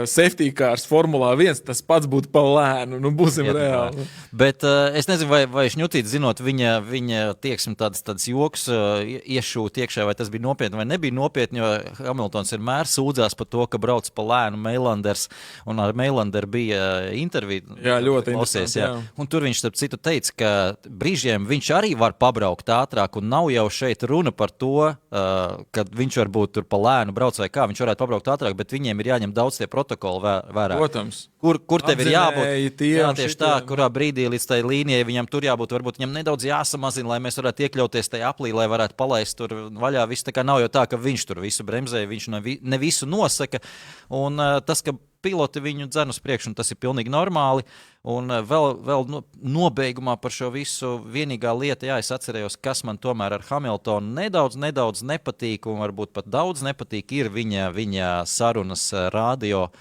safety cars Formulā 1, tas pats būtu pa lēnu. Būsim reāli. Bet es nezinu, vai Šņutīts, zinot viņa tieksim tāds joks iešūt iekšā, vai tas bija nopietni vai nebija nopietni, jo Hamiltons vienmēr sūdzās par to, ka brauc pa lēnu Meilanders, un ar Meilanderu bija intervija. Jā, ļoti interesanti. Jā. Un tur viņš, starp citu, teica, ka brīžiem viņš arī var pabraukt ātrāk, un nav jau šeit runa par to, ka viņš varbūt tur pa lēnu brauc vai kā, viņš varētu pabraukt ātrāk, bet viņiem ir jāņem daudz tie protokoli vērā. Protams. Kur tev ir jābūt? Jā, tieši tā, šitiem. kurā brīdī līdz tai līnijai viņam tur jābūt, varbūt viņam nedaudz jāsamazina, lai mēs varētu iekļauties tajā aplī, lai varētu palaist tur vaļā. Viss tā kā nav jau tā, ka viņš tur visu bremzē, viņš ne visu nosaka. Un tas, ka piloti viņu dzen uz priekšu, un tas ir pilnīgi normāli. Un vēl nobeigumā par šo visu vienīgā lieta, jā, es atcerējos, kas man tomēr ar Hamiltonu nedaudz nepatīk, un varbūt pat daudz nepatīk, ir viņa sarunas radio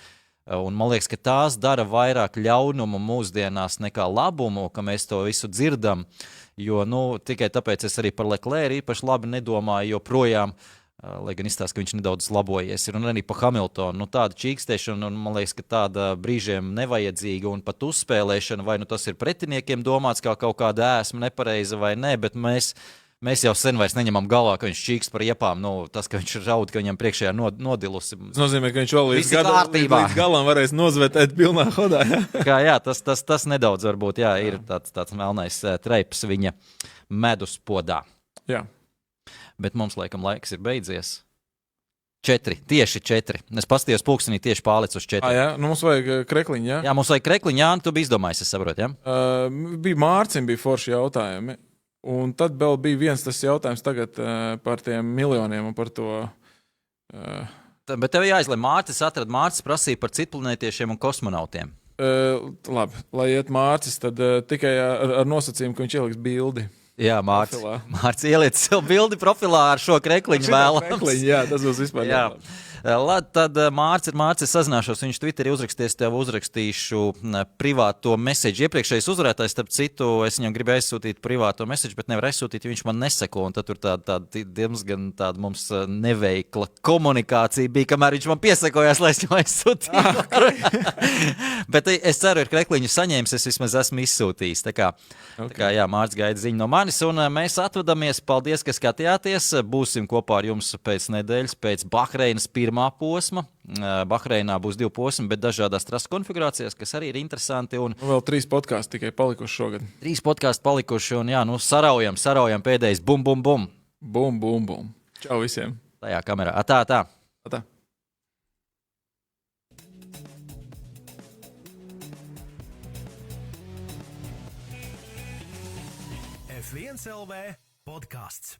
Un man liekas, ka tās dara vairāk ļaunumu mūsdienās nekā labumu, ka mēs to visu dzirdam. Jo tikai tāpēc es arī par Leclercu īpaši labi nedomāju joprojām, lai gan izstāsta, ka viņš nedaudz labojies. Un arī par Hamiltonu. Tāda čīkstēšana, un man liekas, ka tāda brīžiem nevajadzīga un pat uzspēlēšana, vai tas ir pretiniekiem domāts kā kaut kāda ēsma nepareiza vai nē, bet mēs jau sen vairs neņemam galvā, ka viņš čīkst par iepām. Tas, ka viņš raud, ka viņam priekšējā nodilusi. Tas nozīmē, ka viņš vēl līdz galam varēs nozvetēt pilnā hodā. Jā, tas nedaudz varbūt ir tāds melnais treips viņa meduspodā. Jā. Bet mums, laikam, laiks ir beidzies. 4, tieši 4. Es paskatījos pulkstenī tieši pārliec uz 4. Jā, mums vajag krekliņu, jā? Jā, mums vajag krekliņu, jā, tu biji izdomājis, es saprotu, jā? Bija Mārcim, bija forši jautājumi. Un tad vēl bija viens tas jautājums tagad par tiem miljoniem un par to... Bet tev jāizlem, Mārcis prasīja par citplanētiešiem un kosmonautiem. Labi, lai iet Mārcis, tad tikai ar nosacījumu, ka viņš ieliks bildi. Jā, Mārcis ieliec sev bildi profilā ar šo krekliņu vēlams. Jā, tas būs vispār jālāk. Tad Mārcis sazināšos, viņš Twitterī uzraksties, tev uzrakstīšu privāto message. Iepriekšējais uzvarētājs, starp citu, es viņam gribēju aizsūtīt privāto message, bet nevar aizsūtīt, jo viņš man neseko, un tad tur tāda diezgan tāda mums neveikla komunikācija bija, kamēr viņš man piesakojās, lai es viņam aizsūtītu. Bet es ceru, ir krekliņu saņēmis, es vismaz esmu izsūtījis. Tā kā jā, Mārcis gaida ziņu no manis, un mēs atvadamies. Paldies, ka skatījāties. Būsim kopā ar jums pēc nedēļas, pēc Bahreinas pirmā posma. Bahreinā būs 2 posmi, bet dažādās trases konfigurācijās, kas arī ir interesanti. Un vēl 3 podkāsti tikai palikuši šogad. 3 podkāsti palikuši, un jā, saraujam pēdējais bum, bum, bum. Bum, bum, bum. Čau visiem. Tajā kamerā. Atā. F1 LV podcasts.